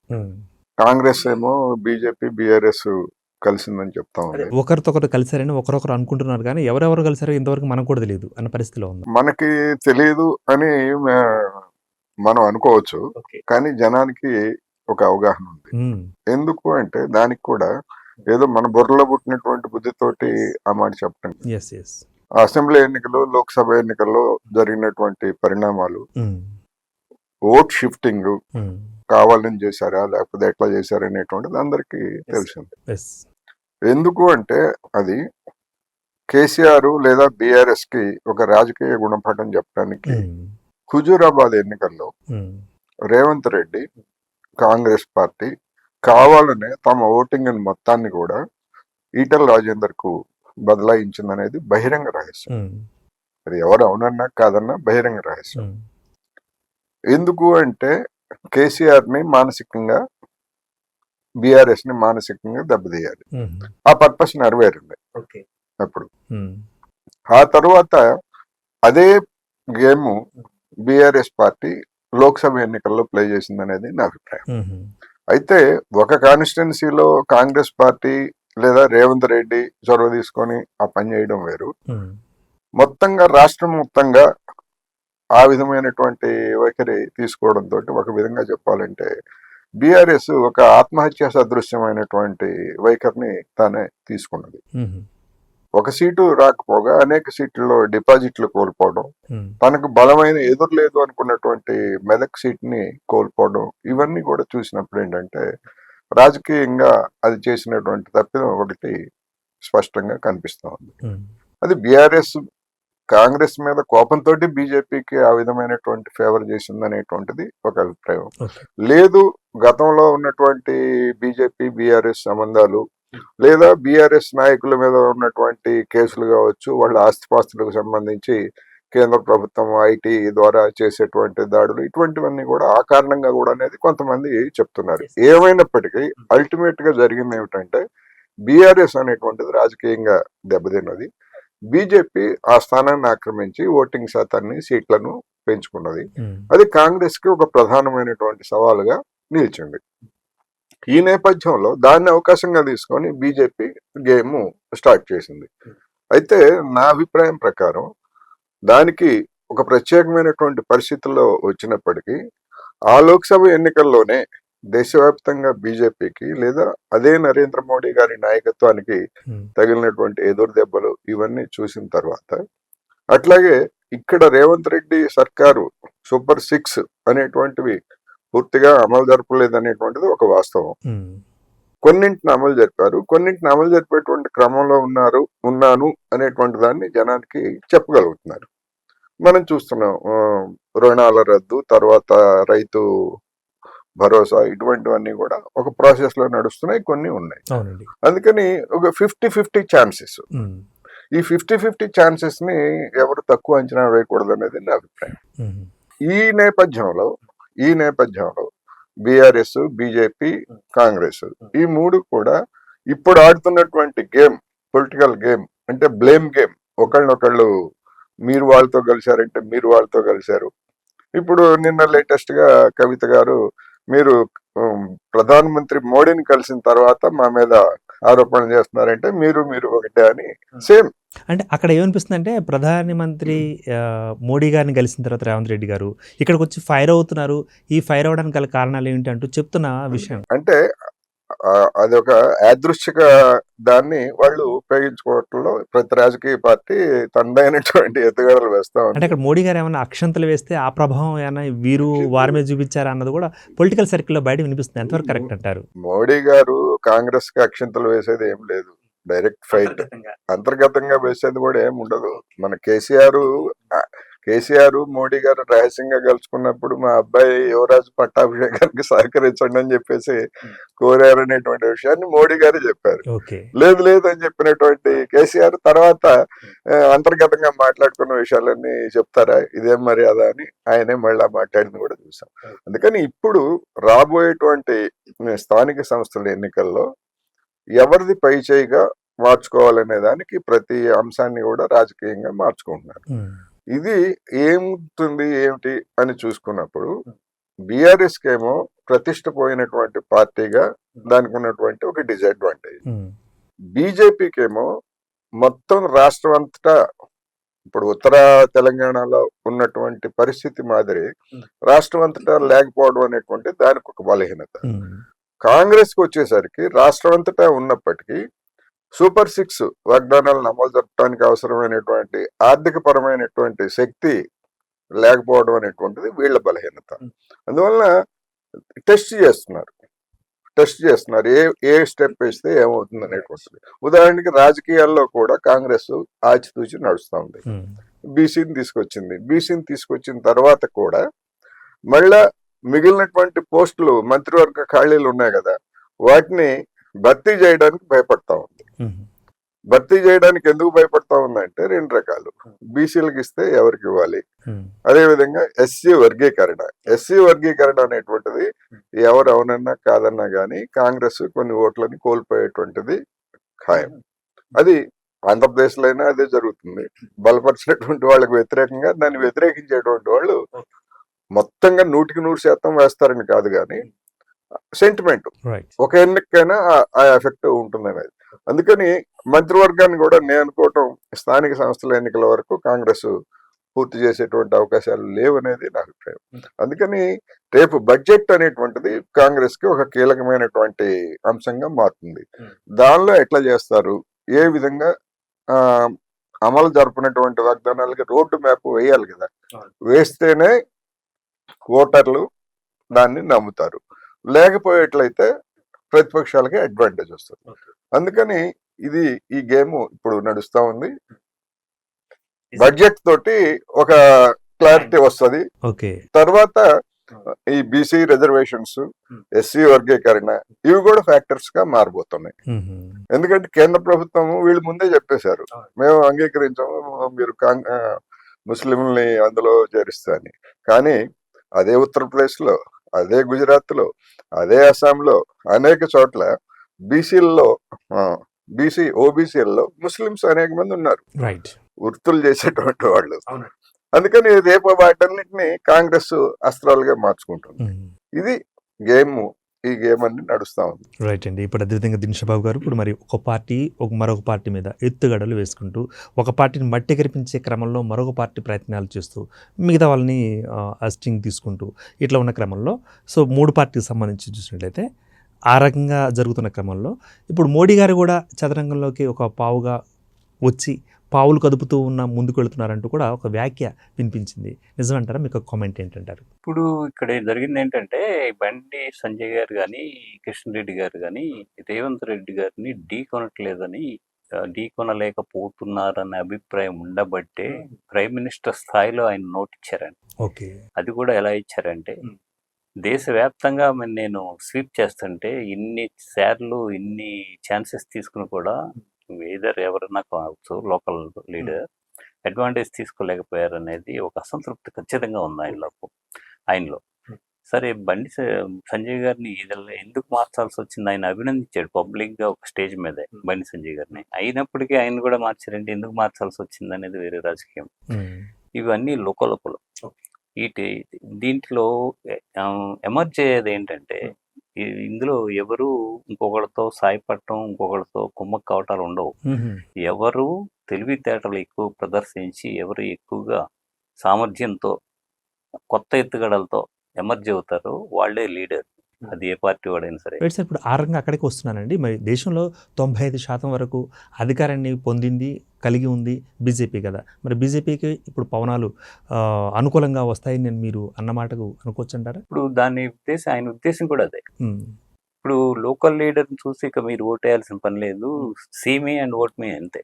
కాంగ్రెస్ ఏమో బీజేపీ, బీఆర్ఎస్ కలిసిందని చెప్తా ఉంది. ఒకరితో ఒకరు కలిసారని ఒకరొకరు అనుకుంటున్నారు, కానీ ఎవరెవరు కలిసారో ఇంతవరకు మనకు కూడా తెలియదు అన్న పరిస్థితిలో ఉంది. మనకి తెలియదు అని మనం అనుకోవచ్చు, కానీ జనానికి ఒక అవగాహన ఉంది. ఎందుకు అంటే దానికి కూడా ఏదో మన బుర్రలో పుట్టినటువంటి బుద్ధితోటి ఆ మాట చెప్పడం. అసెంబ్లీ ఎన్నికలు, లోక్సభ ఎన్నికల్లో జరిగినటువంటి పరిణామాలు, ఓట్ షిఫ్టింగ్ కావాలని చేశారా లేకపోతే ఎట్లా చేశారా అనేటువంటిది అందరికీ తెలిసింది. ఎందుకు అంటే అది కేసీఆర్ లేదా బీఆర్ఎస్ కి ఒక రాజకీయ గుణపాఠం చెప్పడానికి హుజూరాబాద్ ఎన్నికల్లో రేవంత్ రెడ్డి, కాంగ్రెస్ పార్టీ కావాలనే తమ ఓటింగ్ మొత్తాన్ని కూడా ఈటల రాజేందర్ కు బదలాయించిందనేది బహిరంగ రహస్యం. అది ఎవరు అవునన్నా కాదన్నా బహిరంగ రహస్యం. ఎందుకు అంటే కేసీఆర్ ని మానసికంగా, బీఆర్ఎస్ ని మానసికంగా దెబ్బతీయాలి. ఆ పర్పస్ నెరవేరింది అప్పుడు. ఆ తర్వాత అదే గేమ్ బీఆర్ఎస్ పార్టీ లోక్సభ ఎన్నికల్లో ప్లే చేసింది అనేది నా అభిప్రాయం. అయితే ఒక కాన్స్టిట్యున్సీలో కాంగ్రెస్ పార్టీ లేదా రేవంత్ రెడ్డి చొరవ తీసుకొని ఆ పని చేయడం వేరు, మొత్తంగా రాష్ట్రం మొత్తంగా ఆ విధమైనటువంటి వైఖరి తీసుకోవడంతో ఒక విధంగా చెప్పాలంటే బీఆర్ఎస్ ఒక ఆత్మహత్య సదృశ్యమైనటువంటి వైఖరిని తానే తీసుకున్నది. ఒక సీటు రాకపోగా అనేక సీట్లలో డిపాజిట్లు కోల్పోవడం, తనకు బలమైన ఎదురు లేదు అనుకున్నటువంటి మెదక్ సీట్ ని కోల్పోవడం, ఇవన్నీ కూడా చూసినప్పుడు ఏంటంటే రాజకీయంగా అది చేసినటువంటి తప్పిదం ఒకటి స్పష్టంగా కనిపిస్తా ఉంది. అది బీఆర్ఎస్ కాంగ్రెస్ మీద కోపంతో బీజేపీకి ఆ విధమైనటువంటి ఫేవర్ చేసింది అనేటువంటిది ఒక అభిప్రాయం. లేదు, గతంలో ఉన్నటువంటి బీజేపీ బీఆర్ఎస్ సంబంధాలు లేదా బీఆర్ఎస్ నాయకుల మీద ఉన్నటువంటి కేసులు కావచ్చు, వాళ్ళ ఆస్తిపాస్తులకు సంబంధించి కేంద్ర ప్రభుత్వం ఐటీ ద్వారా చేసేటువంటి దాడులు, ఇటువంటివన్నీ కూడా ఆ కారణంగా కూడా అనేది కొంతమంది చెప్తున్నారు. ఏమైనప్పటికీ అల్టిమేట్ గా జరిగింది ఏమిటంటే బీఆర్ఎస్ అనేటువంటిది రాజకీయంగా దెబ్బతిన్నది. బీజేపీ ఆ స్థానాన్ని ఆక్రమించి ఓటింగ్ శాతాన్ని, సీట్లను పెంచుకున్నది. అది కాంగ్రెస్ కి ఒక ప్రధానమైనటువంటి సవాలుగా నిలిచింది. ఈ నేపథ్యంలో దాన్ని అవకాశంగా తీసుకొని బీజేపీ గేమ్ స్టార్ట్ చేసింది. అయితే నా అభిప్రాయం ప్రకారం దానికి ఒక ప్రత్యేకమైనటువంటి పరిస్థితుల్లో వచ్చినప్పటికీ ఆ లోక్సభ ఎన్నికల్లోనే దేశవ్యాప్తంగా బీజేపీకి లేదా అదే నరేంద్ర మోడీ గారి నాయకత్వానికి తగిలినటువంటి ఎదురు దెబ్బలు ఇవన్నీ చూసిన తర్వాత, అట్లాగే ఇక్కడ రేవంత్ రెడ్డి సర్కారు సూపర్ 6 అనేటువంటివి పూర్తిగా అమలు జరపలేదు అనేటువంటిది ఒక వాస్తవం. కొన్నింటిని అమలు జరిపారు, కొన్నింటిని అమలు జరిపేటువంటి క్రమంలో ఉన్నాను అనేటువంటి దాన్ని జనానికి చెప్పగలుగుతున్నారు. మనం చూస్తున్నాం, రుణాల రద్దు, తర్వాత రైతు భరోసా, ఇటువంటివన్నీ కూడా ఒక ప్రాసెస్ లో నడుస్తున్నాయి, కొన్ని ఉన్నాయి. అందుకని ఒక 50-50 ఛాన్సెస్. ఈ 50-50 ఛాన్సెస్ ని ఎవరు తక్కువ అంచనా వేయకూడదు అనేది నా అభిప్రాయం. ఈ నేపథ్యంలో బీఆర్ఎస్, బీజేపీ, కాంగ్రెస్ ఈ మూడు కూడా ఇప్పుడు ఆడుతున్నటువంటి గేమ్, పొలిటికల్ గేమ్ అంటే బ్లేమ్ గేమ్, ఒకళ్ళనొకళ్ళు మీరు వాళ్ళతో కలిశారంటే మీరు వాళ్ళతో కలిశారు. ఇప్పుడు నిన్న లేటెస్ట్ గా కవిత గారు మీరు ప్రధానమంత్రి మోడీని కలిసిన తర్వాత మా మీద ఆరోపణలు చేస్తున్నారంటే మీరు ఒకటే అని సేమ్. అంటే అక్కడ ఏమనిపిస్తుంది అంటే ప్రధాని మంత్రి మోడీ గారిని కలిసిన తర్వాత రేవంత్ రెడ్డి గారు ఇక్కడికి వచ్చి ఫైర్ అవుతున్నారు. ఈ ఫైర్ అవడానికి గల కారణాలు ఏంటి అంటూ చెప్తున్న విషయం. అంటే అదొక యాదృచ్ఛిక దాన్ని వాళ్ళు ఉపయోగించుకోవటంలో ప్రతి రాజకీయ పార్టీ తనదైనటువంటి ఎత్తుగడలు వేస్తా అంటే అక్కడ మోడీ గారు ఏమైనా అక్షంతలు వేస్తే ఆ ప్రభావం ఏమైనా వీరు వారి మీద చూపించారా అన్నది కూడా పొలిటికల్ సర్కిల్లో బయట వినిపిస్తుంది. ఎంతవరకు కరెక్ట్ అంటారు? మోడీ గారు కాంగ్రెస్ కి అక్షంతలు వేసేది ఏం లేదు, డైరెక్ట్ ఫైట్. అంతర్గతంగా వేసేది కూడా ఏం ఉండదు. మన కేసీఆర్ మోడీ గారు రహస్యంగా కలుసుకున్నప్పుడు మా అబ్బాయి యువరాజు పట్టాభిషేకానికి సహకరించండి అని చెప్పేసి కోరారు అనేటువంటి విషయాన్ని మోడీ గారు చెప్పారు. లేదు అని చెప్పినటువంటి కేసీఆర్ తర్వాత అంతర్గతంగా మాట్లాడుకున్న విషయాలన్నీ చెప్తారా, ఇదేం మర్యాద అని ఆయనే మళ్ళా మాట్లాడింది కూడా చూసాం. అందుకని ఇప్పుడు రాబోయేటువంటి స్థానిక సంస్థల ఎన్నికల్లో ఎవరిది పై చేయిగా మార్చుకోవాలనే దానికి ప్రతి అంశాన్ని కూడా రాజకీయంగా మార్చుకుంటున్నారు. ఇది ఏముంటుంది ఏమిటి అని చూసుకున్నప్పుడు బీఆర్ఎస్ కేమో ప్రతిష్ట పోయినటువంటి పార్టీగా దానికి ఉన్నటువంటి ఒక డిసడ్వాంటేజ్. బీజేపీకేమో మొత్తం రాష్ట్రం అంతటా ఇప్పుడు ఉత్తర తెలంగాణలో ఉన్నటువంటి పరిస్థితి మాదిరి రాష్ట్రం అంతటా లేకపోవడం అనేటువంటి దానికి ఒక బలహీనత. కాంగ్రెస్ కి వచ్చేసరికి రాష్ట్రం అంతటా ఉన్నప్పటికీ సూపర్ 6 వాగ్దానాలను అమలు జరపడానికి అవసరమైనటువంటి ఆర్థిక పరమైనటువంటి శక్తి లేకపోవడం అనేటువంటిది వీళ్ళ బలహీనత. అందువలన టెస్ట్ చేస్తున్నారు ఏ స్టెప్ వేస్తే ఏమవుతుంది అనేటువంటిది. ఉదాహరణకి రాజకీయాల్లో కూడా కాంగ్రెస్ ఆచితూచి నడుస్తూ ఉంది. బీసీని తీసుకొచ్చిన తర్వాత కూడా మళ్ళా మిగిలినటువంటి పోస్టులు మంత్రివర్గ ఖాళీలు ఉన్నాయి కదా, వాటిని భర్తీ చేయడానికి భయపడతా ఉంది. భర్తీ చేయడానికి ఎందుకు భయపడతా ఉందంటే 2 రకాలు. బీసీలకు ఇస్తే ఎవరికి ఇవ్వాలి, అదేవిధంగా ఎస్సీ వర్గీకరణ అనేటువంటిది ఎవరు అవునన్నా కాదన్నా గానీ కాంగ్రెస్ కొన్ని ఓట్లని కోల్పోయేటువంటిది ఖాయం. అది ఆంధ్రప్రదేశ్ లో అయినా అదే జరుగుతుంది. బలపరిచినటువంటి వాళ్ళకి వ్యతిరేకంగా దాన్ని వ్యతిరేకించేటువంటి వాళ్ళు మొత్తంగా 100% వేస్తారని కాదు కానీ సెంటిమెంట్ ఒక ఎన్నికైనా ఆ ఎఫెక్ట్ ఉంటుంది అనేది. అందుకని మంత్రివర్గాన్ని కూడా నేను అనుకోవటం స్థానిక సంస్థల ఎన్నికల వరకు కాంగ్రెస్ పూర్తి చేసేటువంటి అవకాశాలు లేవనేది నా అభిప్రాయం. అందుకని రేపు బడ్జెట్ అనేటువంటిది కాంగ్రెస్ కి ఒక కీలకమైనటువంటి అంశంగా మారుతుంది. దానిలో ఎట్లా చేస్తారు, ఏ విధంగా అమలు జరుపునటువంటి వాగ్దానాలకి రోడ్డు మ్యాప్ వేయాలి కదా, వేస్తేనే ఓటర్లు దాన్ని నమ్ముతారు. లేకపోయేట్లయితే ప్రతిపక్షాలకి అడ్వాంటేజ్ వస్తుంది. అందుకని ఈ గేమ్ ఇప్పుడు నడుస్తా ఉంది. బడ్జెట్ తోటి ఒక క్లారిటీ వస్తుంది. తర్వాత ఈ బీసీ రిజర్వేషన్స్, ఎస్సీ వర్గీకరణ ఇవి కూడా ఫ్యాక్టర్స్ గా మారబోతున్నాయి. ఎందుకంటే కేంద్ర ప్రభుత్వం వీళ్ళు ముందే చెప్పేశారు, మేము అంగీకరించాము మీరు ముస్లింల్ని అందులో చేరుస్తా అని. కానీ అదే ఉత్తరప్రదేశ్ లో, అదే గుజరాత్ లో, అదే అస్సాంలో అనేక చోట్ల ఓబీసీల్లో ముస్లింస్ అనేక మంది ఉన్నారు, వృత్తులు చేసేటువంటి వాళ్ళు. అందుకని రేపు వాటన్నిటిని కాంగ్రెస్ అస్త్రాలుగా మార్చుకుంటుంది. ఇది ఈ గేమ్ అన్ని నడుస్తా ఉంది. రైట్ అండి. ఇప్పుడు అదేవిధంగా దినేష్బాబు గారు ఇప్పుడు మరి ఒక పార్టీ మరొక పార్టీ మీద ఎత్తుగడలు వేసుకుంటూ ఒక పార్టీని మట్టి కరిపించే క్రమంలో మరొక పార్టీ ప్రయత్నాలు చేస్తూ మిగతా వాళ్ళని అస్టింగ్ తీసుకుంటూ ఇట్లా ఉన్న క్రమంలో సో 3 పార్టీకి సంబంధించి చూసినట్లయితే ఆ రకంగా జరుగుతున్న క్రమంలో ఇప్పుడు మోడీ గారు కూడా చదరంగంలోకి ఒక పావుగా వచ్చి పావులు కదుపుతూ ఉన్న ముందుకు వెళుతున్నారంటూ కూడా ఒక వ్యాఖ్య వినిపించింది. నిజమంటారా? మీకు కామెంట్ ఏంటంటారు? ఇప్పుడు ఇక్కడ జరిగింది ఏంటంటే బండి సంజయ్ గారు కానీ కిషన్ రెడ్డి గారు కానీ రేవంత్ రెడ్డి గారిని ఢీకొనలేకపోతున్నారనే అభిప్రాయం ఉండబట్టే ప్రైమ్ మినిస్టర్ స్థాయిలో ఆయన నోట్ ఇచ్చారండి. అది కూడా ఎలా ఇచ్చారంటే దేశవ్యాప్తంగా నేను స్వీప్ చేస్తుంటే ఇన్ని ఛాన్సెస్ తీసుకుని కూడా ఎవరన్నా కావచ్చు లోకల్ లీడర్ అడ్వాంటేజ్ తీసుకోలేకపోయారు అనేది ఒక అసంతృప్తి ఖచ్చితంగా ఉంది ఆయనలో. సరే సంజయ్ గారిని ఇదిలా ఎందుకు మార్చాల్సి వచ్చింది? ఆయన అభినందించాడు పబ్లిక్‌గా ఒక స్టేజ్ మీదే బండి సంజయ్ గారిని. అయినప్పటికీ ఆయన కూడా మార్చారంటే ఎందుకు మార్చాల్సి వచ్చింది అనేది వేరే రాజకీయం. ఇవన్నీ లోకలోపల. ఈటి దీంట్లో ఎమర్జ్ అయ్యేది ఏంటంటే ఇందులో ఎవరు ఇంకొకరితో సాయపడటం, ఇంకొకరితో కుమ్మక్కు కావటాలు ఉండవు. ఎవరు తెలివితేటలు ఎక్కువ ప్రదర్శించి, ఎవరు ఎక్కువగా సామర్థ్యంతో, కొత్త ఎత్తుగడలతో ఎమర్జ్ అవుతారో వాళ్ళే లీడర్. అది ఏ పార్టీ వాడైనా సరే. రైట్ సార్, ఇప్పుడు ఆ రకంగా అక్కడికి వస్తున్నానండి. మరి దేశంలో 95% వరకు అధికారాన్ని పొందింది, కలిగి ఉంది బీజేపీ కదా. మరి బీజేపీకి ఇప్పుడు పవనాలు అనుకూలంగా వస్తాయని మీరు అన్న మాటకు అనుకోవచ్చు అంటారా? ఇప్పుడు ఆయన ఉద్దేశం కూడా అదే. ఇప్పుడు లోకల్ లీడర్ని చూసి ఇక మీరు ఓటేయాల్సిన పని లేదు, సీ మీ అండ్ ఓట్ మీ అంతే.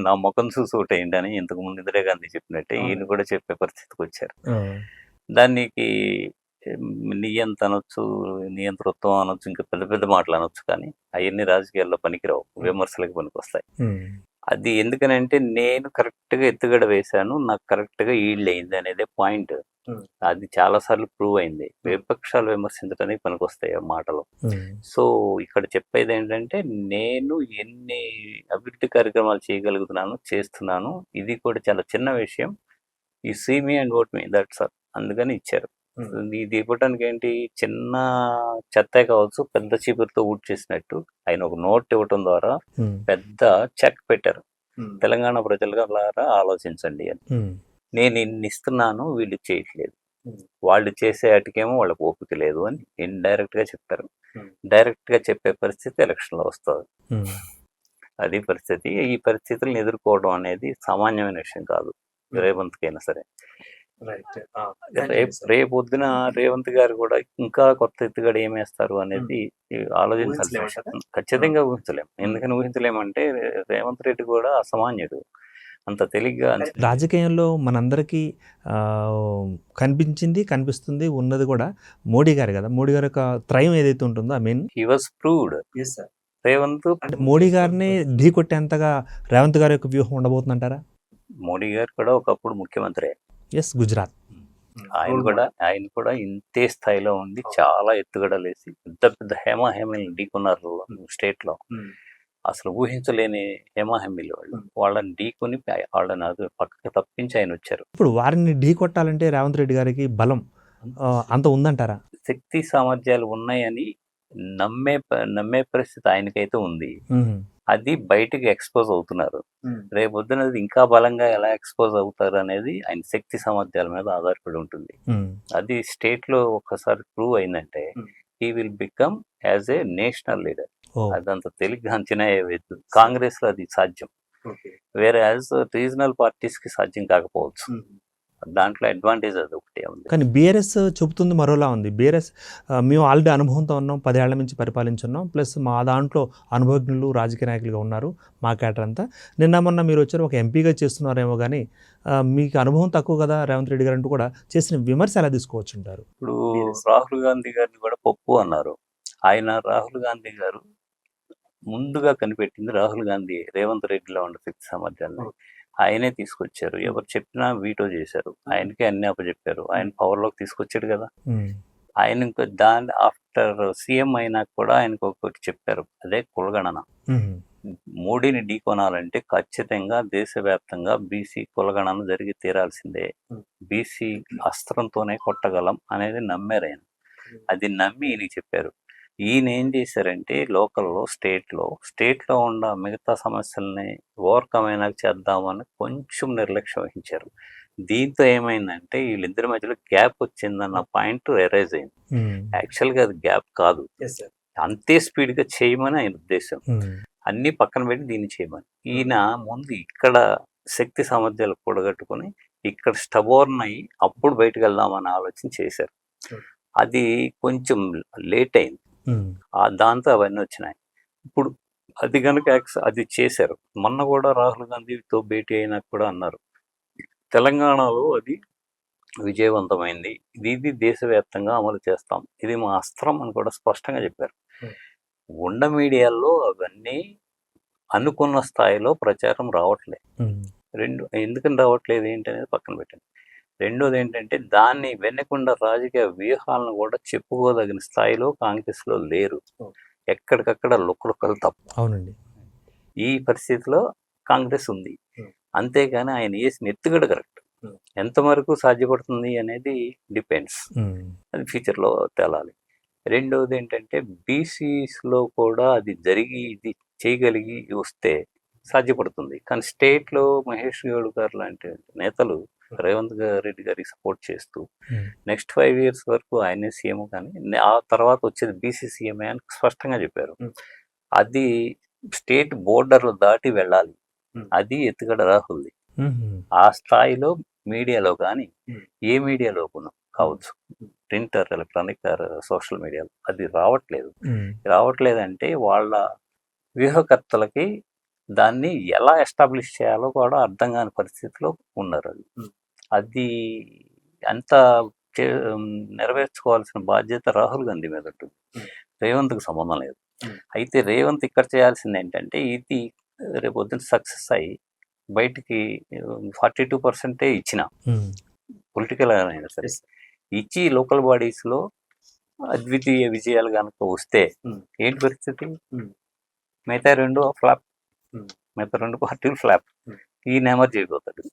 నా ముఖం చూసి ఓటేయండి అని ఇంతకు ముందు ఇందిరాగాంధీ చెప్పినట్టే ఈయన కూడా చెప్పే పరిస్థితికి వచ్చారు. దానికి నియంత అనొచ్చు, నియంతృత్వం అనొచ్చు, ఇంకా పెద్ద పెద్ద మాటలు అనొచ్చు, కానీ అవన్నీ రాజకీయాల్లో పనికిరావు, విమర్శలకు పనికొస్తాయి. అది ఎందుకనంటే నేను కరెక్ట్గా ఎత్తుగడ వేశాను, నాకు కరెక్ట్గా ఈల్డ్ అయింది అనేదే పాయింట్. అది చాలా సార్లు ప్రూవ్ అయింది. విపక్షాలు విమర్శించడానికి పనికొస్తాయి ఆ మాటలు. సో ఇక్కడ చెప్పేది ఏంటంటే నేను ఎన్ని అభివృద్ధి కార్యక్రమాలు చేయగలుగుతున్నాను, చేస్తున్నాను. ఇది కూడా చాలా చిన్న విషయం. ఈ see me and vote me, that's all. అందుకని ఇచ్చారు. ఇది ఇవ్వడానికి ఏంటి, చిన్న చెత్తే కావచ్చు, పెద్ద చీపురుతో ఊడ్ చేసినట్టు ఆయన ఒక నోట్ ఇవ్వటం ద్వారా పెద్ద చెక్ పెట్టారు. తెలంగాణ ప్రజలుగా ఆలోచించండి అని. నేను ఇన్ని ఇస్తున్నాను, వీళ్ళు చేయట్లేదు, వాళ్ళు చేసే వాటికేమో వాళ్ళకి ఓపిక లేదు అని ఇండైరెక్ట్ గా చెప్పారు. డైరెక్ట్ గా చెప్పే పరిస్థితి ఎలక్షన్ లో వస్తుంది. అది పరిస్థితి. ఈ పరిస్థితులను ఎదుర్కోవడం అనేది సామాన్యమైన విషయం కాదు రేవంత్కైనా సరే. రేపొద్దున రేవంత్ గారు కూడా ఇంకా కొత్త ఎత్తుగడ ఏమేస్తారు అనేది ఆలోచించాల్సిన విషయం. ఖచ్చితంగా ఊహించలేం. ఎందుకని ఊహించలేమంటే రేవంత్ రెడ్డి కూడా అసామాన్యుడు. అంత తెలిగ్గా రాజకీయంలో మనందరికీ కనిపిస్తుంది, ఉన్నది కూడా మోడీ గారు కదా. మోడీ గారి యొక్క త్రయం ఏదైతే ఉంటుందో, I mean he was proved. Revanth Modi గారిని ఢీ కొట్టేంతగా రేవంత్ గారి యొక్క వ్యూహం ఉండబోతుందంటారా? మోడీ గారు కూడా ఒకప్పుడు ముఖ్యమంత్రి. ఎస్, గుజరాత్. ఆయన కూడా ఇంతే స్థాయిలో ఉండి చాలా ఎత్తుగడలు వేసి పెద్ద పెద్ద హేమాహేమీలను ఢీకొన్నారు స్టేట్ లో. అసలు ఊహించలేని హేమాహేమీలు వాళ్ళని ఢీకొని వాళ్ళని పక్కకి తప్పించి ఆయన వచ్చారు. ఇప్పుడు వారిని ఢీ కొట్టాలంటే రేవంత్ రెడ్డి గారికి బలం అంత ఉందంటారా? శక్తి సామర్థ్యాలు ఉన్నాయని నమ్మే పరిస్థితి ఆయనకైతే ఉంది. అది బయటకు ఎక్స్పోజ్ అవుతున్నారు. రేపొద్దున ఇంకా బలంగా ఎలా ఎక్స్పోజ్ అవుతారు అనేది ఆయన శక్తి సామర్థ్యాల మీద ఆధారపడి ఉంటుంది. అది స్టేట్ లో ఒక్కసారి ప్రూవ్ అయిందంటే he will become as a national leader. అదంత తేలిగ్గా అంచనా వేయలేదు. కాంగ్రెస్ లో అది సాధ్యం, వేరే యాజ్ రీజనల్ పార్టీస్ కి సాధ్యం కాకపోవచ్చు. దాంట్లో అడ్వాంటేజ్ అది ఒకటే ఉంది. కానీ బీఆర్ఎస్ చెబుతుంది మరోలా ఉంది. బీఆర్ఎస్ మేము ఆల్రెడీ అనుభవంతో ఉన్నాం, 10 ఏళ్ల నుంచి పరిపాలించున్నాం, ప్లస్ మా దాంట్లో అనుభవజ్ఞులు రాజకీయ నాయకులుగా ఉన్నారు, మా క్యాటర్ అంతా. నిన్న మొన్న మీరు వచ్చారు, ఒక ఎంపీగా చేస్తున్నారేమో, కానీ మీకు అనుభవం తక్కువ కదా రేవంత్ రెడ్డి గారు అంటూ కూడా చేసిన విమర్శ ఎలా తీసుకోవచ్చు అంటారు? ఇప్పుడు రాహుల్ గాంధీ గారిని కూడా పప్పు అన్నారు. రాహుల్ గాంధీ గారు ముందుగా కనిపెట్టింది రాహుల్ గాంధీ రేవంత్ రెడ్డిలో ఉన్న శక్తి సామర్థ్యాన్ని ఆయనే తీసుకొచ్చారు. ఎవరు చెప్పినా వీటో చేశారు, ఆయనకే అన్ని అప్పచెప్పారు. ఆయన పవర్ లోకి తీసుకొచ్చాడు కదా. ఆయన దాని ఆఫ్టర్ సీఎం అయినా కూడా ఆయనకు ఒకటి చెప్పారు, అదే కులగణన. మోడీని ఢీకొనాలంటే ఖచ్చితంగా దేశవ్యాప్తంగా బీసీ కులగణన జరిగి తీరాల్సిందే, బీసీ అస్త్రంతోనే కొట్టగలం అనేది నమ్మారు ఆయన. అది నమ్మి ఈయనకి చెప్పారు. ఈయన ఏం చేశారంటే లోకల్లో స్టేట్లో ఉన్న మిగతా సమస్యల్ని ఓవర్కమ్ అయినా చేద్దామని కొంచెం నిర్లక్ష్యం వహించారు. దీంతో ఏమైందంటే వీళ్ళిద్దరి మధ్యలో గ్యాప్ వచ్చిందన్న పాయింట్ ఎరైజ్ అయింది. యాక్చువల్గా అది గ్యాప్ కాదు, అంతే స్పీడ్ గా చేయమని ఆయన ఉద్దేశం. అన్ని పక్కన పెట్టి దీన్ని చేయమని. ఈయన ముందు ఇక్కడ శక్తి సామర్థ్యాలు కూడగట్టుకుని ఇక్కడ స్టబోర్న్ అయ్యి అప్పుడు బయటకు వెళ్దామని ఆలోచన చేశారు. అది కొంచెం లేట్ అయింది. దాంతో అవన్నీ వచ్చినాయి. ఇప్పుడు అది కనుక అది చేశారు. మొన్న కూడా రాహుల్ గాంధీతో భేటీ అయినా కూడా అన్నారు, తెలంగాణలో అది విజయవంతమైంది, ఇది దేశవ్యాప్తంగా అమలు చేస్తాం, ఇది మా అస్త్రం అని కూడా స్పష్టంగా చెప్పారు. ఉండ మీడియాల్లో అవన్నీ అనుకున్న స్థాయిలో ప్రచారం రావట్లేదు. ఎందుకని రావట్లేదు ఏంటి అనేది పక్కన పెట్టండి. రెండోది ఏంటంటే దాన్ని వెన్నకుండా రాజకీయ వ్యూహాలను కూడా చెప్పుకోదగిన స్థాయిలో కాంగ్రెస్లో లేరు. ఎక్కడికక్కడ లుక్కలుక్కలు తప్ప అవునండి. ఈ పరిస్థితిలో కాంగ్రెస్ ఉంది. అంతేగాని ఆయన వేసిన ఎత్తుగడ కరెక్ట్. ఎంతవరకు సాధ్యపడుతుంది అనేది డిపెండ్స్. అది ఫ్యూచర్లో తేలాలి. రెండవది ఏంటంటే బీసీస్లో కూడా అది జరిగి ఇది చేయగలిగి వస్తే సాధ్యపడుతుంది. కానీ స్టేట్లో మహేష్ గౌడ్ గారు లాంటి నేతలు రేవంత్ రెడ్డి గారికి సపోర్ట్ చేస్తూ నెక్స్ట్ 5 years వరకు ఆయనే సీఎం, కానీ ఆ తర్వాత వచ్చేది బీసీ సీఎంఏ అని స్పష్టంగా చెప్పారు. అది స్టేట్ బోర్డర్లు దాటి వెళ్ళాలి. అది ఎత్తుగడ రాహుల్ది. ఆ స్థాయిలో మీడియాలో కానీ ఏ మీడియాలో కావచ్చు, ప్రింటర్, ఎలక్ట్రానిక్, సోషల్ మీడియాలో అది రావట్లేదంటే వాళ్ళ వ్యూహకర్తలకి దాన్ని ఎలా ఎస్టాబ్లిష్ చేయాలో కూడా అర్థం కాని పరిస్థితిలో ఉన్నారు. అది అంత నెరవేర్చుకోవాల్సిన బాధ్యత రాహుల్ గాంధీ మీద ఉంటుంది. రేవంత్కి సంబంధం లేదు. అయితే రేవంత్ ఇక్కడ చేయాల్సింది ఏంటంటే ఇది రేపు పొద్దున సక్సెస్ అయ్యి బయటికి 42% ఇచ్చిన పొలిటికల్ అయినా సరే ఇచ్చి లోకల్ బాడీస్లో అద్వితీయ విజయాలు కనుక వస్తే ఏంటి పరిస్థితి? మిగతా 2 ఫ్లాప్, మిగతా 2 పార్టీలు ఫ్లాప్. ఈ నెమర్ చేయబోతాడు.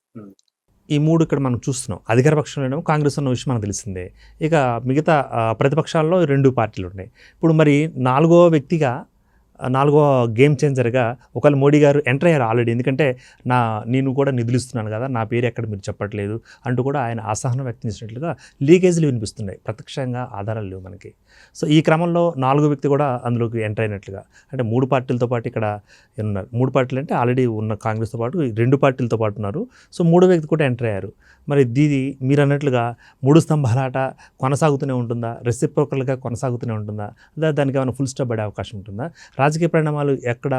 ఈ 3 ఇక్కడ మనం చూస్తున్నాం. అధికార పక్షంలో కాంగ్రెస్ ఉన్న విషయం మనకు తెలిసిందే. ఇక మిగతా ప్రతిపక్షాల్లో 2 పార్టీలు ఉన్నాయి. ఇప్పుడు మరి 4వ వ్యక్తిగా, 4వ గేమ్ చేంజర్గా ఒకవేళ మోడీ గారు ఎంటర్ అయ్యారు ఆల్రెడీ. ఎందుకంటే నేను కూడా నిధులు ఇస్తున్నాను కదా, నా పేరు ఎక్కడ మీరు చెప్పట్లేదు అంటూ కూడా ఆయన అసహనం వ్యక్తం చేసినట్లుగా లీకేజీలు వినిపిస్తున్నాయి. ప్రత్యక్షంగా ఆధారాలు లేవు మనకి. సో ఈ క్రమంలో 4వ వ్యక్తి కూడా అందులోకి ఎంటర్ అయినట్లుగా, అంటే 3 పార్టీలతో పాటు ఇక్కడ ఉన్నారు. 3 పార్టీలు అంటే ఆల్రెడీ ఉన్న కాంగ్రెస్తో పాటు 2 పార్టీలతో పాటు ఉన్నారు. సో 3వ వ్యక్తి కూడా ఎంటర్ అయ్యారు. మరి దీది మీరు అన్నట్లుగా 3 స్తంభాల ఆట కొనసాగుతూనే ఉంటుందా? రెసిప్రోకల్గా కొనసాగుతూనే ఉంటుందా? లేదా దానికి ఏమైనా ఫుల్ స్టాప్ పడే అవకాశం ఉంటుందా? రాజకీయ పరిణామాలు ఎక్కడ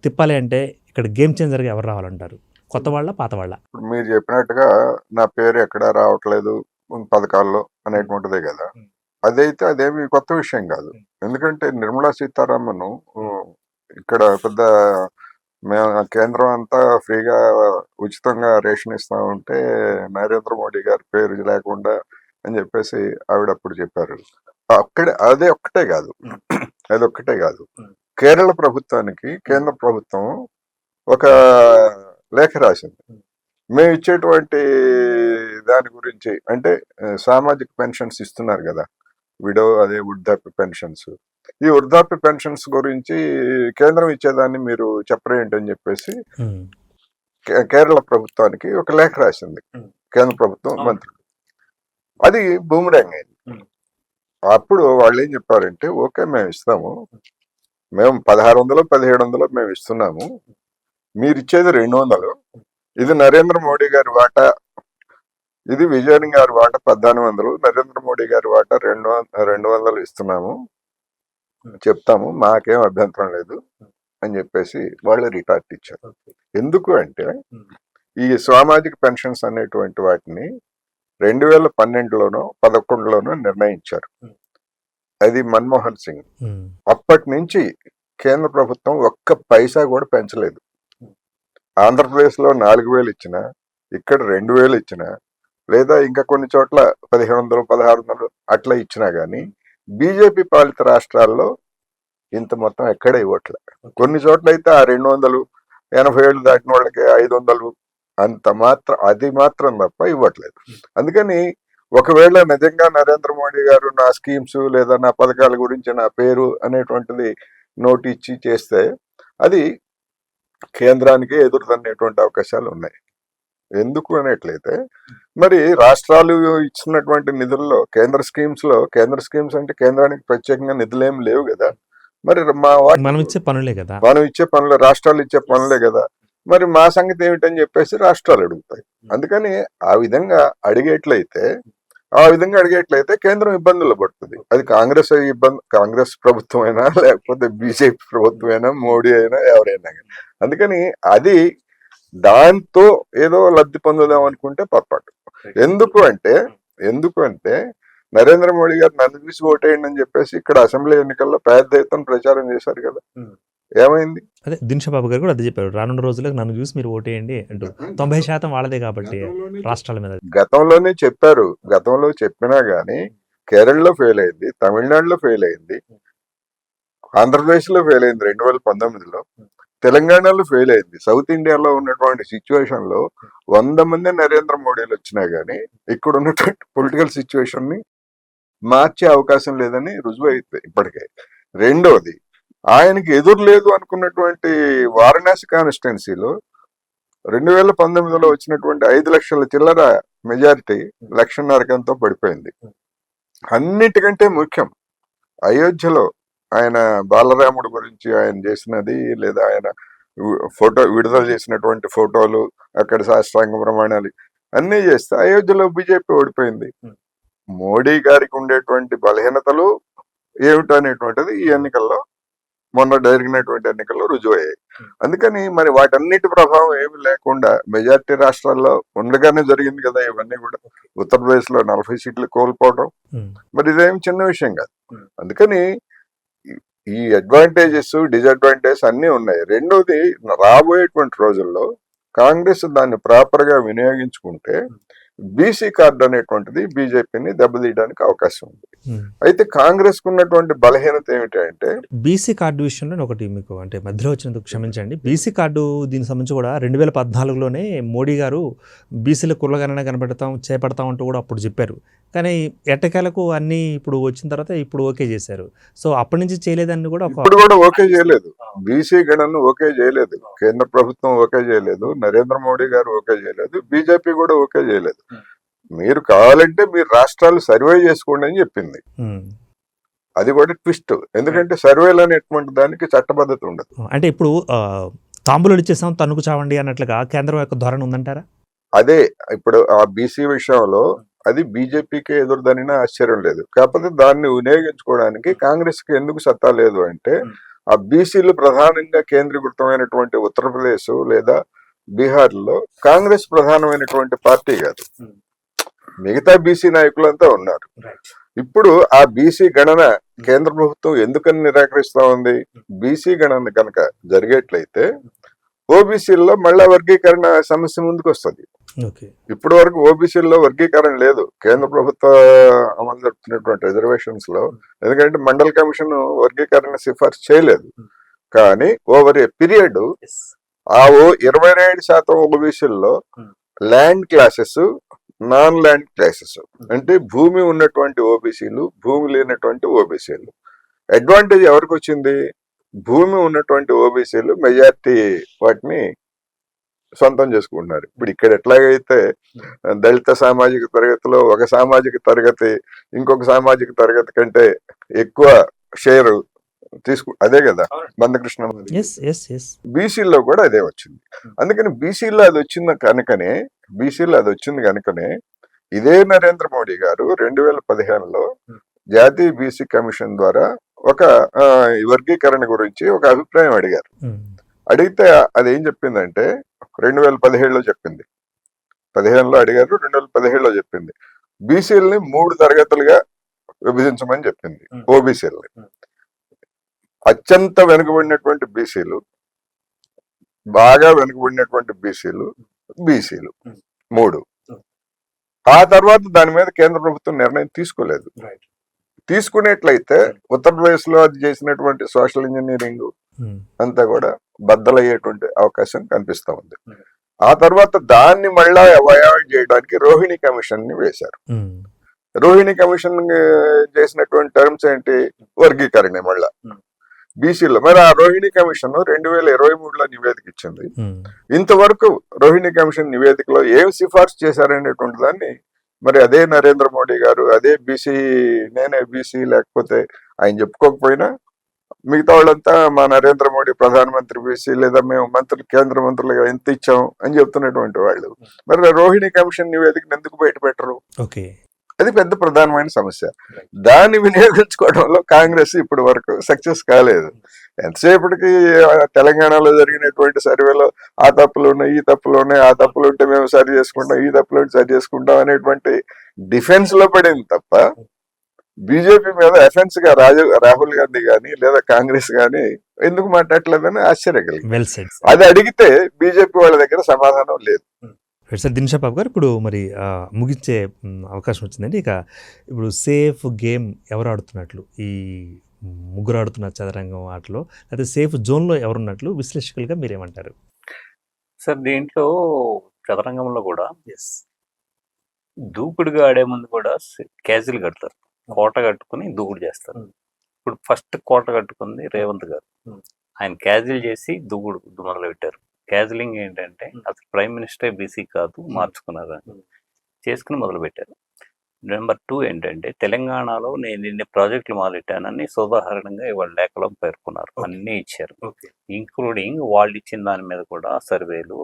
తిప్పాలి అంటే ఇక్కడ గేమ్ చేంజర్గా ఎవరు రావాలంటారు? కొత్త వాళ్ళ, పాత వాళ్ళ? ఇప్పుడు మీరు చెప్పినట్టుగా నా పేరు ఎక్కడ రావట్లేదు పథకాల్లో అనేటువంటిదే కదా. అదైతే అదేమి కొత్త విషయం కాదు. ఎందుకంటే నిర్మలా సీతారామన్ ఇక్కడ పెద్ద కేంద్రం అంతా ఫ్రీగా ఉచితంగా రేషన్ ఇస్తా ఉంటే నరేంద్ర మోడీ గారి పేరు లేకుండా అని చెప్పేసి ఆవిడ అప్పుడు చెప్పారు. అదొక్కటే కాదు, కేరళ ప్రభుత్వానికి కేంద్ర ప్రభుత్వం ఒక లేఖ రాసింది. మేము ఇచ్చేటువంటి దాని గురించి, అంటే సామాజిక పెన్షన్స్ ఇస్తున్నారు కదా, వృద్ధాప్య పెన్షన్స్. ఈ వృద్ధాప్య పెన్షన్స్ గురించి కేంద్రం ఇచ్చేదాన్ని మీరు చెప్పరేంటని చెప్పేసి కేరళ ప్రభుత్వానికి ఒక లేఖ రాసింది కేంద్ర ప్రభుత్వం మంత్రులు. అది బూమరాంగ్ అయింది. అప్పుడు వాళ్ళు ఏం చెప్పారంటే, ఓకే మేము ఇస్తాము, మేము 1600 1700 మేము ఇస్తున్నాము, మీరు ఇచ్చేది 200, ఇది నరేంద్ర మోడీ గారి వాటా, ఇది విజయన్ గారి వాటా 1400, నరేంద్ర మోడీ గారి వాటా 200 ఇస్తున్నాము, చెప్తాము, మాకేం అభ్యంతరం లేదు అని చెప్పేసి వాళ్ళు రిటార్ట్ ఇచ్చారు. ఎందుకు అంటే ఈ సామాజిక పెన్షన్స్ అనేటువంటి వాటిని 2012లోనో 2011లోనో నిర్ణయించారు. అది మన్మోహన్ సింగ్. అప్పటి నుంచి కేంద్ర ప్రభుత్వం ఒక్క పైసా కూడా పెంచలేదు. ఆంధ్రప్రదేశ్ లో 4000 ఇచ్చినా, ఇక్కడ 2000 ఇచ్చినా, లేదా ఇంకా కొన్ని చోట్ల 1500 1600 అట్లా ఇచ్చినా గానీ బీజేపీ పాలిత రాష్ట్రాల్లో ఇంత మొత్తం ఎక్కడ ఇవ్వట్లే. కొన్ని చోట్ల అయితే ఆ 200 80 ఏళ్ళు దాటిన వాళ్ళకి 500 అంత మాత్రం, అది మాత్రం తప్ప ఇవ్వట్లేదు. అందుకని ఒకవేళ నిజంగా నరేంద్ర మోడీ గారు నా స్కీమ్స్ లేదా నా పథకాల గురించి నా పేరు అనేటువంటిది నోటు ఇచ్చి చేస్తే అది కేంద్రానికి ఎదురుదన్నేటువంటి అవకాశాలు ఉన్నాయి. ఎందుకు అనేట్లయితే మరి రాష్ట్రాలు ఇచ్చినటువంటి నిధుల్లో కేంద్ర స్కీమ్స్ అంటే కేంద్రానికి ప్రత్యేకంగా నిధులేం లేవు కదా. మరి మనం ఇచ్చే పనులే కదా, రాష్ట్రాలు ఇచ్చే పనులే కదా. మరి మా సంగతి ఏమిటని చెప్పేసి రాష్ట్రాలు అడుగుతాయి. అందుకని ఆ విధంగా అడిగేట్లయితే కేంద్రం ఇబ్బందులు పడుతుంది. అది కాంగ్రెస్ ప్రభుత్వం అయినా లేకపోతే బీజేపీ ప్రభుత్వం అయినా మోడీ అయినా ఎవరైనా. అందుకని అది దాంతో ఏదో లబ్ధి పొందుదాం అనుకుంటే పొరపాటు. ఎందుకు అంటే నరేంద్ర మోడీ గారు నన్ను చూసి ఓటేయండి అని చెప్పేసి ఇక్కడ అసెంబ్లీ ఎన్నికల్లో పెద్ద ఎత్తున ప్రచారం చేశారు కదా. ఏమైంది? అదే దినశబాబు గారు కూడా అదే చెప్పారు, రానున్న రోజులకు నన్ను చూసి మీరు ఓటేయండి అంటూ. 90% వాళ్ళదే కాబట్టి రాష్ట్రాల మీద. గతంలోనే చెప్పారు. గతంలో చెప్పినా గానీ కేరళలో ఫెయిల్ అయింది, తమిళనాడులో ఫెయిల్ అయింది, ఆంధ్రప్రదేశ్ లో ఫెయిల్ అయింది 2019లో, తెలంగాణలో ఫెయిల్ అయింది. సౌత్ ఇండియాలో ఉన్నటువంటి సిచ్యువేషన్ లో 100 మంది నరేంద్ర మోడీలు వచ్చినా గానీ ఇక్కడ ఉన్నటువంటి పొలిటికల్ సిచ్యువేషన్ ని మార్చే అవకాశం లేదని రుజువు అవుతుంది ఇప్పటికే. రెండోది, ఆయనకి ఎదురు లేదు అనుకున్నటువంటి వారణాసి కాన్స్టిట్యున్సీలో 2019లో వచ్చినటువంటి 5 లక్షల చిల్లర మెజారిటీ 1.5 పడిపోయింది. అన్నిటికంటే ముఖ్యం, అయోధ్యలో ఆయన బాలరాముడు గురించి ఆయన చేసినది, లేదా ఆయన ఫోటో విడుదల చేసినటువంటి ఫోటోలు, అక్కడ సాష్టాంగ ప్రమాణాలు అన్నీ చేస్తే అయోధ్యలో బీజేపీ ఓడిపోయింది. మోడీ గారికి ఉండేటువంటి బలహీనతలు ఏమిటనేటువంటిది ఈ ఎన్నికల్లో, మొన్న జరిగినటువంటి ఎన్నికల్లో రుజువు అయ్యాయి. అందుకని మరి వాటన్నిటి ప్రభావం ఏమి లేకుండా మెజారిటీ రాష్ట్రాల్లో ఉండగానే జరిగింది కదా ఇవన్నీ కూడా. ఉత్తరప్రదేశ్ లో 40 సీట్లు కోల్పోవడం మరి ఇదేం చిన్న విషయం కాదు. అందుకని ఈ అడ్వాంటేజెస్ డిసడ్వాంటేజెస్ అన్ని ఉన్నాయి. రెండోది, రాబోయేటువంటి రోజుల్లో కాంగ్రెస్ దాన్ని ప్రాపర్ గా వినియోగించుకుంటే బీసీ కార్డు అనేటువంటిది బీజేపీని దెబ్బతీయడానికి అవకాశం ఉంది. అయితే కాంగ్రెస్ కు ఉన్నటువంటి బలహీనత ఏమిటంటే, బీసీ కార్డు విషయంలో ఒకటి మీకు అంటే మధ్యలో వచ్చినందుకు క్షమించండి. బీసీ కార్డు దీనికి సంబంధించి కూడా 2014లోనే మోడీ గారు బీసీల కులగణన చేపడతాం అంటూ కూడా అప్పుడు చెప్పారు. కానీ ఎట్టకేలకు అన్ని ఇప్పుడు వచ్చిన తర్వాత ఇప్పుడు ఓకే చేశారు. సో అప్పటి నుంచి చేయలేదని కూడా ఇప్పుడు కూడా ఓకే చేయలేదు. బీసీ గణన ఓకే చేయలేదు, కేంద్ర ప్రభుత్వం ఓకే చేయలేదు, నరేంద్ర మోడీ గారు ఓకే చేయలేదు, బీజేపీ కూడా ఓకే చేయలేదు. మీరు కావాలంటే మీరు రాష్ట్రాలు సర్వే చేసుకోండి అని చెప్పింది. అది కూడా ట్విస్ట్. ఎందుకంటే సర్వేలు అనేటువంటి దానికి చట్టబద్ధత ఉండదు. అంటే ఇప్పుడు తాంబూలు ఇచ్చేసాం తన్నుకు చావండి అన్నట్లుగా కేంద్రం యొక్క ధోరణి ఉందంటారా? అదే ఇప్పుడు ఆ బీసీ విషయంలో అది బీజేపీకి ఎదురుదనినా ఆశ్చర్యం లేదు. కాకపోతే దాన్ని వినియోగించుకోవడానికి కాంగ్రెస్ కి ఎందుకు సత్తా లేదు అంటే, ఆ బీసీలు ప్రధానంగా కేంద్రీకృతమైనటువంటి ఉత్తరప్రదేశ్ లేదా బీహార్ లో కాంగ్రెస్ ప్రధానమైనటువంటి పార్టీ కాదు, మిగతా బీసీ నాయకులంతా ఉన్నారు. ఇప్పుడు ఆ బీసీ గణన కేంద్ర ప్రభుత్వం ఎందుకని నిరాకరిస్తా ఉంది? బీసీ గణన కనుక జరిగేట్లయితే ఓబీసీల్లో మళ్ళా వర్గీకరణ సమస్య ముందుకు వస్తుంది. ఇప్పటి వరకు ఓబీసీల్లో వర్గీకరణ లేదు కేంద్ర ప్రభుత్వ అమలు జరుపుతున్నటువంటి రిజర్వేషన్స్ లో. ఎందుకంటే మండల్ కమిషన్ వర్గీకరణ సిఫార్సు చేయలేదు. కానీ ఓవర్ ఏ పీరియడ్ ఆ 27% ఓబీసీల్లో land classes, non land classes, అంటే భూమి ఉన్నటువంటి ఓబీసీలు, భూమి లేనటువంటి ఓబీసీలు. అడ్వాంటేజ్ ఎవరికి వచ్చింది? భూమి ఉన్నటువంటి ఓబీసీలు మెజారిటీ వాటిని సొంతం చేసుకుంటున్నారు. ఇప్పుడు ఇక్కడ ఎట్లాగైతే దళిత సామాజిక తరగతిలో ఒక సామాజిక తరగతి ఇంకొక సామాజిక తరగతి కంటే ఎక్కువ షేర్ అదే కదా మందకృష్ణ. బీసీల్లో కూడా అదే వచ్చింది. అందుకని బీసీలో అది వచ్చింది కనుకనే ఇదే నరేంద్ర మోడీ గారు 2015లో జాతీయ బీసీ కమిషన్ ద్వారా ఒక వర్గీకరణ గురించి ఒక అభిప్రాయం అడిగారు. అడిగితే అదేం చెప్పిందంటే 2017లో చెప్పింది, 15లో అడిగారు, 2017లో చెప్పింది బీసీలని 3 తరగతులుగా విభజించమని చెప్పింది. ఓబీసీలని అత్యంత వెనుకబడినటువంటి బీసీలు, బాగా వెనుకబడినటువంటి బీసీలు 3. ఆ తర్వాత దాని మీద కేంద్ర ప్రభుత్వం నిర్ణయం తీసుకోలేదు. తీసుకునేట్లయితే ఉత్తరప్రదేశ్ లో అది చేసినటువంటి సోషల్ ఇంజనీరింగ్ అంతా కూడా బద్దలయ్యేటువంటి అవకాశం కనిపిస్తా ఉంది. ఆ తర్వాత దాన్ని మళ్ళా అవాయిడ్ చేయడానికి రోహిణి కమిషన్ ని వేశారు. రోహిణి కమిషన్ చేసినటువంటి టర్మ్స్ ఏంటి? వర్గీకరణ మళ్ళా బీసీలో. మరి ఆ రోహిణి కమిషన్ 2023లో నివేదిక ఇచ్చింది. ఇంతవరకు రోహిణి కమిషన్ నివేదికలో ఏం సిఫార్సు చేశారనేటువంటి దాన్ని మరి అదే నరేంద్ర మోడీ గారు, అదే బీసీ, నేనే బీసీ లేకపోతే ఆయన చెప్పుకోకపోయినా మిగతా వాళ్ళంతా మా నరేంద్ర మోడీ ప్రధానమంత్రి బీసీ, లేదా మేము కేంద్ర మంత్రులుగా ఎంత ఇచ్చాం అని చెప్తున్నటువంటి వాళ్ళు మరి రోహిణి కమిషన్ నివేదికను ఎందుకు బయట పెట్టరు? అది పెద్ద ప్రధానమైన సమస్య. దాన్ని వినియోగించుకోవడంలో కాంగ్రెస్ ఇప్పటి వరకు సక్సెస్ కాలేదు. ఎంతసేపటికి తెలంగాణలో జరిగినటువంటి సర్వేలో ఆ తప్పులు ఉన్నాయి, ఈ తప్పులు ఉన్నాయి, ఆ తప్పులు ఉంటే మేము సరి చేసుకుంటాం, ఈ తప్పులు ఉంటే సరి చేసుకుంటాం అనేటువంటి డిఫెన్స్ లో పడింది తప్ప బీజేపీ మీద అఫెన్స్ గా రాహుల్ గాంధీ గాని లేదా కాంగ్రెస్ గాని ఎందుకు మాట్లాడలేదని ఆశ్చర్య కలిగింది. Well said. అది అడిగితే బీజేపీ వాళ్ళ దగ్గర సమాధానం లేదు. సార్ దినషా బాబు గారు ఇప్పుడు మరి ముగించే అవకాశం వచ్చిందండి. ఇక ఇప్పుడు సేఫ్ గేమ్ ఎవరు ఆడుతున్నట్లు, ఈ ముగ్గురు ఆడుతున్న చదరంగం ఆటలో, అయితే సేఫ్ జోన్లో ఎవరున్నట్లు విశ్లేషకులుగా మీరేమంటారు? సార్ దీంట్లో చదరంగంలో కూడా దూకుడుగా ఆడే ముందు కూడా క్యాజువల్ కడతారు, కోట కట్టుకుని దూకుడు చేస్తారు. ఇప్పుడు ఫస్ట్ కోట కట్టుకుంది రేవంత్ గారు, ఆయన క్యాజువల్ చేసి దూకుడు మొదలు పెట్టారు. క్యాజువలింగ్ ఏంటంటే అసలు ప్రైమ్ మినిస్టర్ బీసీ కాదు, మార్చుకున్నారు చేసుకుని మొదలు పెట్టారు. నెంబర్ 2 ఏంటంటే తెలంగాణలో నేను ఇన్ని ప్రాజెక్టులు మొదలెట్టానని సోదాహరణంగా ఇవాళ లేఖలో పేర్కొన్నారు, అన్నీ ఇచ్చారు. ఇంక్లూడింగ్ వాళ్ళు ఇచ్చిన దాని మీద కూడా సర్వేలు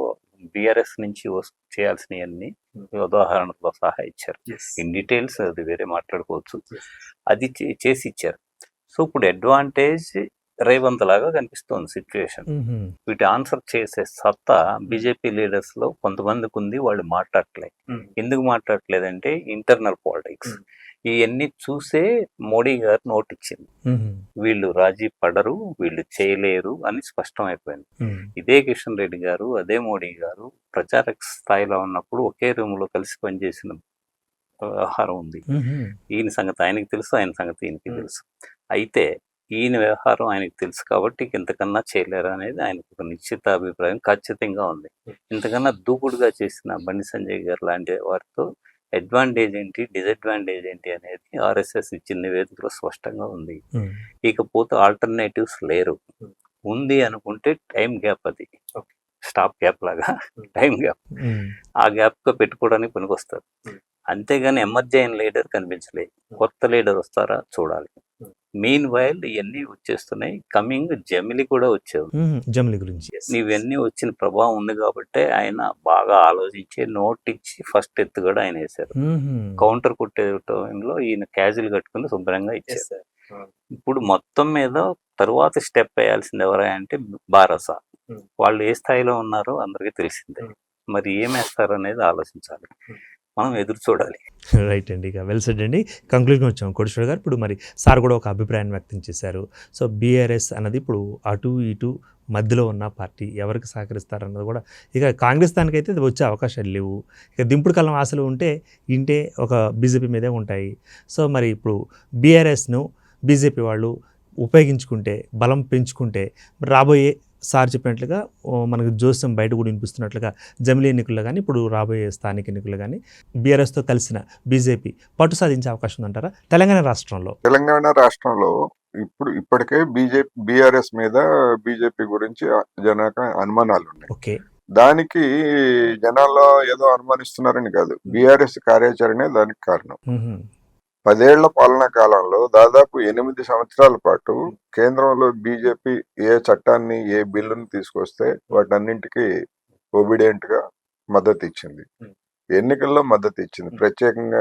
బీఆర్ఎస్ నుంచి చేయాల్సినవన్నీ ఉదాహరణతో సహా ఇచ్చారు. ఇన్ డీటెయిల్స్ అది వేరే మాట్లాడుకోవచ్చు, అది చేసి ఇచ్చారు. సో ఇప్పుడు అడ్వాంటేజ్ రేవంత్ లాగా కనిపిస్తోంది సిచ్యువేషన్. వీటి ఆన్సర్ చేసే సత్తా బీజేపీ లీడర్స్ లో కొంతమందికి ఉంది, వాళ్ళు మాట్లాడట్లేదు. ఎందుకు మాట్లాడట్లేదంటే ఇంటర్నల్ పాలిటిక్స్ ఇవన్నీ చూసే మోడీ గారు నోట్ ఇచ్చింది, వీళ్ళు రాజీ పడరు, వీళ్ళు చేయలేరు అని స్పష్టం అయిపోయింది. ఇదే కిషన్ రెడ్డి గారు అదే మోడీ గారు ప్రచారక స్థాయిలో ఉన్నప్పుడు ఒకే రూమ్ లో కలిసి పనిచేసిన వ్యవహారం ఉంది. ఈయన సంగతి ఆయనకి తెలుసు, ఆయన సంగతి ఈయనకి తెలుసు. అయితే ఈయన వ్యవహారం ఆయనకు తెలుసు కాబట్టి ఇంతకన్నా చేయలేరు అనేది ఆయనకు ఒక నిశ్చిత అభిప్రాయం ఖచ్చితంగా ఉంది. ఇంతకన్నా దూకుడుగా చేసిన బండి సంజయ్ గారు లాంటి వారితో అడ్వాంటేజ్ ఏంటి, డిసడ్వాంటేజ్ ఏంటి అనేది ఆర్ఎస్ఎస్ ఇచ్చిన నివేదికలో స్పష్టంగా ఉంది. ఇకపోతే ఆల్టర్నేటివ్స్ లేరు. ఉంది అనుకుంటే టైం గ్యాప్, అది స్టాప్ గ్యాప్ లాగా టైం గ్యాప్, ఆ గ్యాప్ గా పెట్టుకోవడానికి పనికొస్తారు. అంతేగాని ఎమర్జీ అయిన లీడర్ కనిపించలేదు. కొత్త లీడర్ వస్తారా చూడాలి. మీన్ వైల్ ఇవన్నీ వచ్చేస్తున్నాయి. కమింగ్ జమిలి కూడా వచ్చావు, జమిలి గురించి ఇవన్నీ వచ్చిన ప్రభావం ఉంది కాబట్టి ఆయన బాగా ఆలోచించి నోట్ ఇచ్చి ఫస్ట్ ఎత్తుగడ ఆయన వేశారు. కౌంటర్ కొట్టే టైంలో ఈయన క్యాజువల్ కట్టుకుని శుభ్రంగా ఇచ్చారు. ఇప్పుడు మొత్తం మీద తరువాత స్టెప్ వేయాల్సింది ఎవరా అంటే బారస. వాళ్ళు ఏ స్థాయిలో ఉన్నారో అందరికీ తెలిసిందే, మరి ఏం వేస్తారు అనేది ఆలోచించాలి, మనం ఎదురు చూడాలి. రైట్ అండి. ఇక వెల్ సెడ్ అండి. కంక్లూజన్ వచ్చాము కోటేశ్వర గారు. ఇప్పుడు మరి సార్ కూడా ఒక అభిప్రాయాన్ని వ్యక్తం చేశారు. సో బీఆర్ఎస్ అన్నది ఇప్పుడు అటు ఇటు మధ్యలో ఉన్న పార్టీ, ఎవరికి సహకరిస్తారన్నది కూడా ఇక కాంగ్రెస్ దానికైతే వచ్చే అవకాశాలు లేవు. ఇక దింపుడు కాలం ఆశలు ఉంటే ఇంటే ఒక బీజేపీ మీదే ఉంటాయి. సో మరి ఇప్పుడు బీఆర్ఎస్ను బీజేపీ వాళ్ళు ఉపయోగించుకుంటే, బలం పెంచుకుంటే రాబోయే సార్ చెప్పినట్లుగా మనకు జోస్యం బయట కూడా వినిపిస్తున్నట్లుగా జమిలీ ఎన్నికల్లో కానీ ఇప్పుడు రాబోయే స్థానిక ఎన్నికల్లో కానీ బీఆర్ఎస్తో కలిసిన బీజేపీ పట్టు సాధించే అవకాశం ఉందంటారా? తెలంగాణ రాష్ట్రంలో ఇప్పటికే బీఆర్ఎస్ మీద బీజేపీ గురించి జనాక అనుమానాలు ఉన్నాయి. ఓకే, దానికి జనాల్లో ఏదో అనుమానిస్తున్నారని కాదు, బీఆర్ఎస్ కార్యాచరణే దానికి కారణం. 10 ఏళ్ల పాలనా కాలంలో దాదాపు 8 సంవత్సరాల పాటు కేంద్రంలో బీజేపీ ఏ చట్టాన్ని, ఏ బిల్లుని తీసుకొస్తే వాటన్నింటికి ఒబిడియంట్ గా మద్దతు ఇచ్చింది. ఎన్నికల్లో మద్దతు ఇచ్చింది. ప్రత్యేకంగా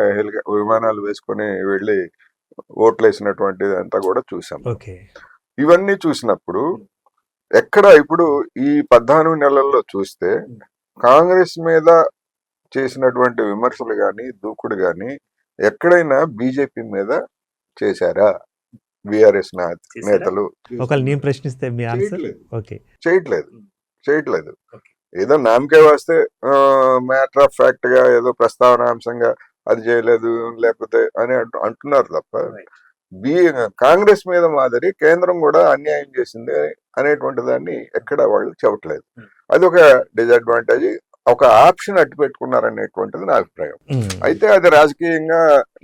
విమానాలు వేసుకొని వెళ్ళి ఓట్లు వేసినటువంటిది అంతా కూడా చూసాం. ఇవన్నీ చూసినప్పుడు ఎక్కడ ఇప్పుడు ఈ 14 నెలల్లో చూస్తే కాంగ్రెస్ మీద చేసినటువంటి విమర్శలు గాని, దూకుడు గాని ఎక్కడైనా బీజేపీ మీద చేశారా బీఆర్ఎస్ నేతలు? చేయట్లేదు. ఏదో నామకే వస్తే మ్యాటర్ ఆఫ్ ఫ్యాక్ట్ గా ఏదో ప్రస్తావనాంశంగా అది చేయలేదు లేకపోతే అని అంటున్నారు తప్ప కాంగ్రెస్ మీద మాదిరి కేంద్రం కూడా అన్యాయం చేసింది అనేటువంటి దాన్ని ఎక్కడ వాళ్ళు చెప్పట్లేదు. అది ఒక డిసడ్వాంటేజ్, ఒక ఆప్షన్ అట్టు పెట్టుకున్నారనేటువంటిది నా అభిప్రాయం. అయితే అది రాజకీయంగా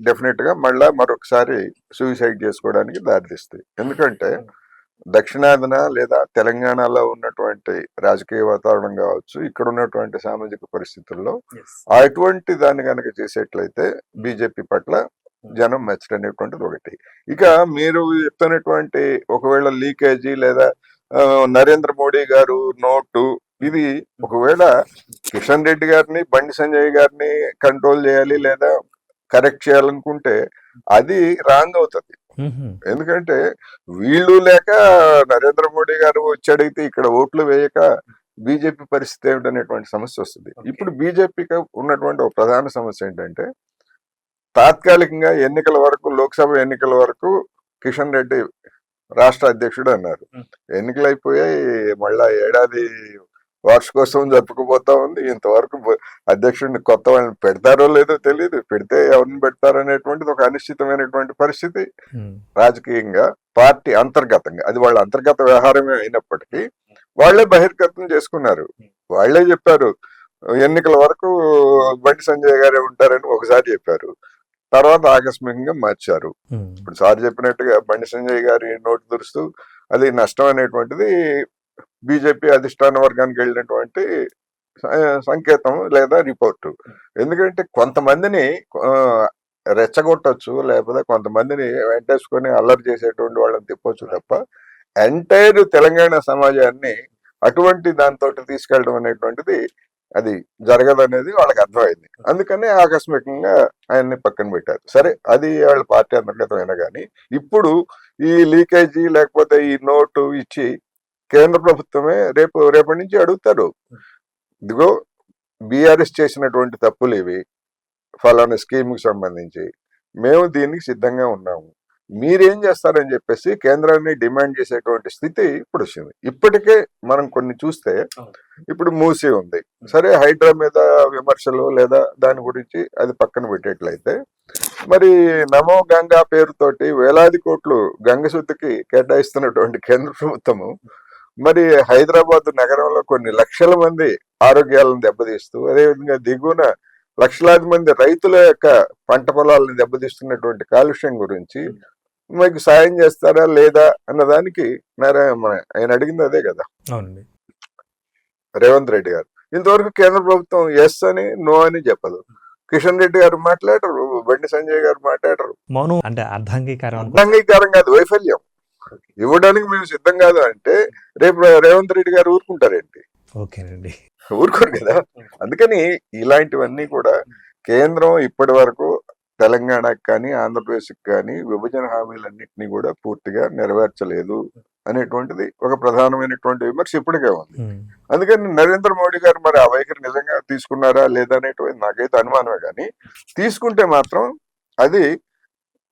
డెఫినెట్ గా మరొకసారి సూసైడ్ చేసుకోవడానికి దారితీస్తుంది. ఎందుకంటే దక్షిణాదిన లేదా తెలంగాణలో ఉన్నటువంటి రాజకీయ వాతావరణం కావచ్చు, ఇక్కడ ఉన్నటువంటి సామాజిక పరిస్థితుల్లో అటువంటి దాన్ని కనుక చేసేట్లయితే బీజేపీ పట్ల జనం మెచ్చడనేటువంటిది ఒకటి. ఇక మీరు చెప్తున్నటువంటి ఒకవేళ లీకేజీ లేదా నరేంద్ర మోడీ గారు నోటు, ఇది ఒకవేళ కిషన్ రెడ్డి గారిని, బండి సంజయ్ గారిని కంట్రోల్ చేయాలి లేదా కరెక్ట్ చేయాలనుకుంటే అది రాంగ్ అవుతుంది. ఎందుకంటే వీళ్ళు లేక నరేంద్ర మోడీ గారు వచ్చి అడిగితే ఇక్కడ ఓట్లు వేయక బీజేపీ పరిస్థితి ఏమిటనేటువంటి సమస్య వస్తుంది. ఇప్పుడు బీజేపీకి ఉన్నటువంటి ఒక ప్రధాన సమస్య ఏంటంటే తాత్కాలికంగా ఎన్నికల వరకు, లోక్సభ ఎన్నికల వరకు కిషన్ రెడ్డి రాష్ట్ర అధ్యక్షుడు అన్నారు. ఎన్నికలు అయిపోయాయి, మళ్ళా ఏడాది వార్షికోత్సవం జరుపుకుపోతా ఉంది. ఇంతవరకు అధ్యక్షుడిని కొత్త వాళ్ళని పెడతారో లేదో తెలియదు. పెడితే ఎవరిని పెడతారనేటువంటిది ఒక అనిశ్చితమైనటువంటి పరిస్థితి. రాజకీయంగా పార్టీ అంతర్గతంగా, అది వాళ్ళ అంతర్గత వ్యవహారమే అయినప్పటికీ వాళ్లే బహిర్గతం చేసుకున్నారు. వాళ్లే చెప్పారు ఎన్నికల వరకు బండి సంజయ్ గారే ఉంటారని ఒకసారి చెప్పారు, తర్వాత ఆకస్మికంగా మార్చారు. ఇప్పుడు సార్ చెప్పినట్టుగా బండి సంజయ్ గారి నోటు దురుస్తూ అది నష్టం అనేటువంటిది బీజేపీ అధిష్టాన వర్గానికి వెళ్ళినటువంటి సంకేతం లేదా రిపోర్టు. ఎందుకంటే కొంతమందిని రెచ్చగొట్టచ్చు, లేకపోతే కొంతమందిని వెంటేసుకొని అల్లరి చేసేటువంటి వాళ్ళని తిప్పొచ్చు తప్ప ఎంటైర్ తెలంగాణ సమాజాన్ని అటువంటి దాంతో తీసుకెళ్ళడం అనేటువంటిది అది జరగదనేది వాళ్ళకి అర్థమైంది. అందుకని ఆకస్మికంగా ఆయన్ని పక్కన పెట్టారు. సరే, అది వాళ్ళ పార్టీ అంతర్గతమైనా కానీ ఇప్పుడు ఈ లీకేజీ లేకపోతే ఈ నోటు ఇచ్చి కేంద్ర ప్రభుత్వమే రేపటి నుంచి అడుగుతారు, ఇదిగో బీఆర్ఎస్ చేసినటువంటి తప్పులు ఇవి, ఫలానా స్కీమ్కి సంబంధించి మేము దీనికి సిద్ధంగా ఉన్నాము, మీరేం చేస్తారని చెప్పేసి కేంద్రాన్ని డిమాండ్ చేసేటువంటి స్థితి ఇప్పుడు వచ్చింది. ఇప్పటికే మనం కొన్ని చూస్తే ఇప్పుడు మూసి ఉంది. సరే, హైడ్రా మీద విమర్శలు లేదా దాని గురించి అది పక్కన పెట్టేట్లయితే, మరి నమో గంగా పేరుతోటి వేలాది కోట్లు గంగశుద్ధికి కేటాయిస్తున్నటువంటి కేంద్ర ప్రభుత్వము మరి హైదరాబాద్ నగరంలో కొన్ని లక్షల మంది ఆరోగ్యాలను దెబ్బతీస్తూ, అదేవిధంగా దిగువన లక్షలాది మంది రైతుల యొక్క పంట పొలాలను దెబ్బతీస్తున్నటువంటి కాలుష్యం గురించి మీకు సాయం చేస్తారా లేదా అన్నదానికి ఆయన అడిగింది అదే కదా రేవంత్ రెడ్డి గారు. ఇంతవరకు కేంద్ర ప్రభుత్వం ఎస్ అని నో అని చెప్పదు. కిషన్ రెడ్డి గారు మాట్లాడరు, బండి సంజయ్ గారు మాట్లాడరు. మౌనం అంటే అర్ధాంగీకారం కాదు, వైఫల్యం. ఇవ్వడానికి మేము సిద్ధం కాదు అంటే రేపు రేవంత్ రెడ్డి గారు ఊరుకుంటారేంటి? ఓకేనండి, ఊరుకోరు కదా. అందుకని ఇలాంటివన్నీ కూడా కేంద్రం ఇప్పటి వరకు తెలంగాణకు కానీ ఆంధ్రప్రదేశ్కి కానీ విభజన హామీలన్నింటినీ కూడా పూర్తిగా నెరవేర్చలేదు అనేటువంటిది ఒక ప్రధానమైనటువంటి విమర్శ ఇప్పటికే ఉంది. అందుకని నరేంద్ర మోడీ గారు మరి ఆ వైఖరి నిజంగా తీసుకున్నారా లేదా అనేటువంటి నాకైతే అనుమానమే. కానీ తీసుకుంటే మాత్రం అది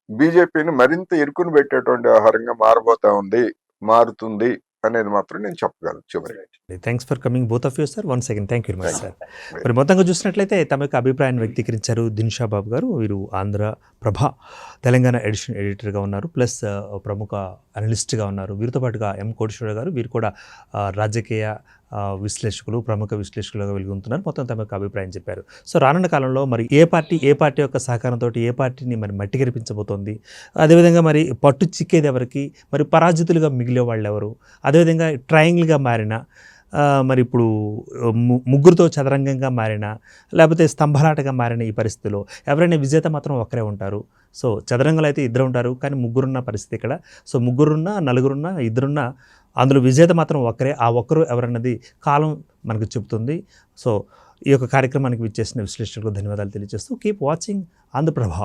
బీజేపీని మరింత ఇరుకుని పెట్టేటువంటి వ్యవహారంగా మారుతుంది అనేది మాత్రం నేను చెప్పగలను. చివరిగా thanks for coming both of you sir. Once again thank you very much sir. మరి మొత్తంగా చూసినట్లయితే తమ యొక్క అభిప్రాయాన్ని వ్యక్తీకరించారు దిన్షా బాబు గారు. వీరు ఆంధ్రప్రభ తెలంగాణ ఎడిటర్గా ఉన్నారు, ప్లస్ ప్రముఖ అనలిస్ట్గా ఉన్నారు. వీరితో పాటుగా ఎం కోటేశ్వర గారు, వీరు కూడా రాజకీయ విశ్లేషకులు, ప్రముఖ విశ్లేషకులుగా వెలుగుతున్నారు. మొత్తం తమ యొక్క అభిప్రాయం చెప్పారు. సో రానున్న కాలంలో మరి ఏ పార్టీ యొక్క సహకారంతో ఏ పార్టీని మరి మట్టి గెలిపించబోతోంది, అదేవిధంగా మరి పట్టు చిక్కేది ఎవరికి, మరి పరాజితులుగా మిగిలే వాళ్ళు ఎవరు, అదేవిధంగా ట్రయాంగిల్గా మారిన మరి ఇప్పుడు ముగ్గురుతో చదరంగంగా మారిన, లేకపోతే స్తంభలాటగా మారిన ఈ పరిస్థితిలో ఎవరైనా విజేత మాత్రం ఒకరే ఉంటారు. సో చదరంగంలో అయితే ఇద్దరు ఉంటారు, కానీ ముగ్గురున్న పరిస్థితి ఇక్కడ. సో ముగ్గురున్నా, నలుగురున్నా, ఇద్దరున్నా అందులో విజేత మాత్రం ఒకరే. ఆ ఒక్కరు ఎవరన్నది కాలం మనకు చెబుతుంది. సో ఈ యొక్క కార్యక్రమానికి విచ్చేసిన విశ్లేషకులకు ధన్యవాదాలు తెలియజేస్తూ కీప్ వాచింగ్ ఆంధ్రప్రభ.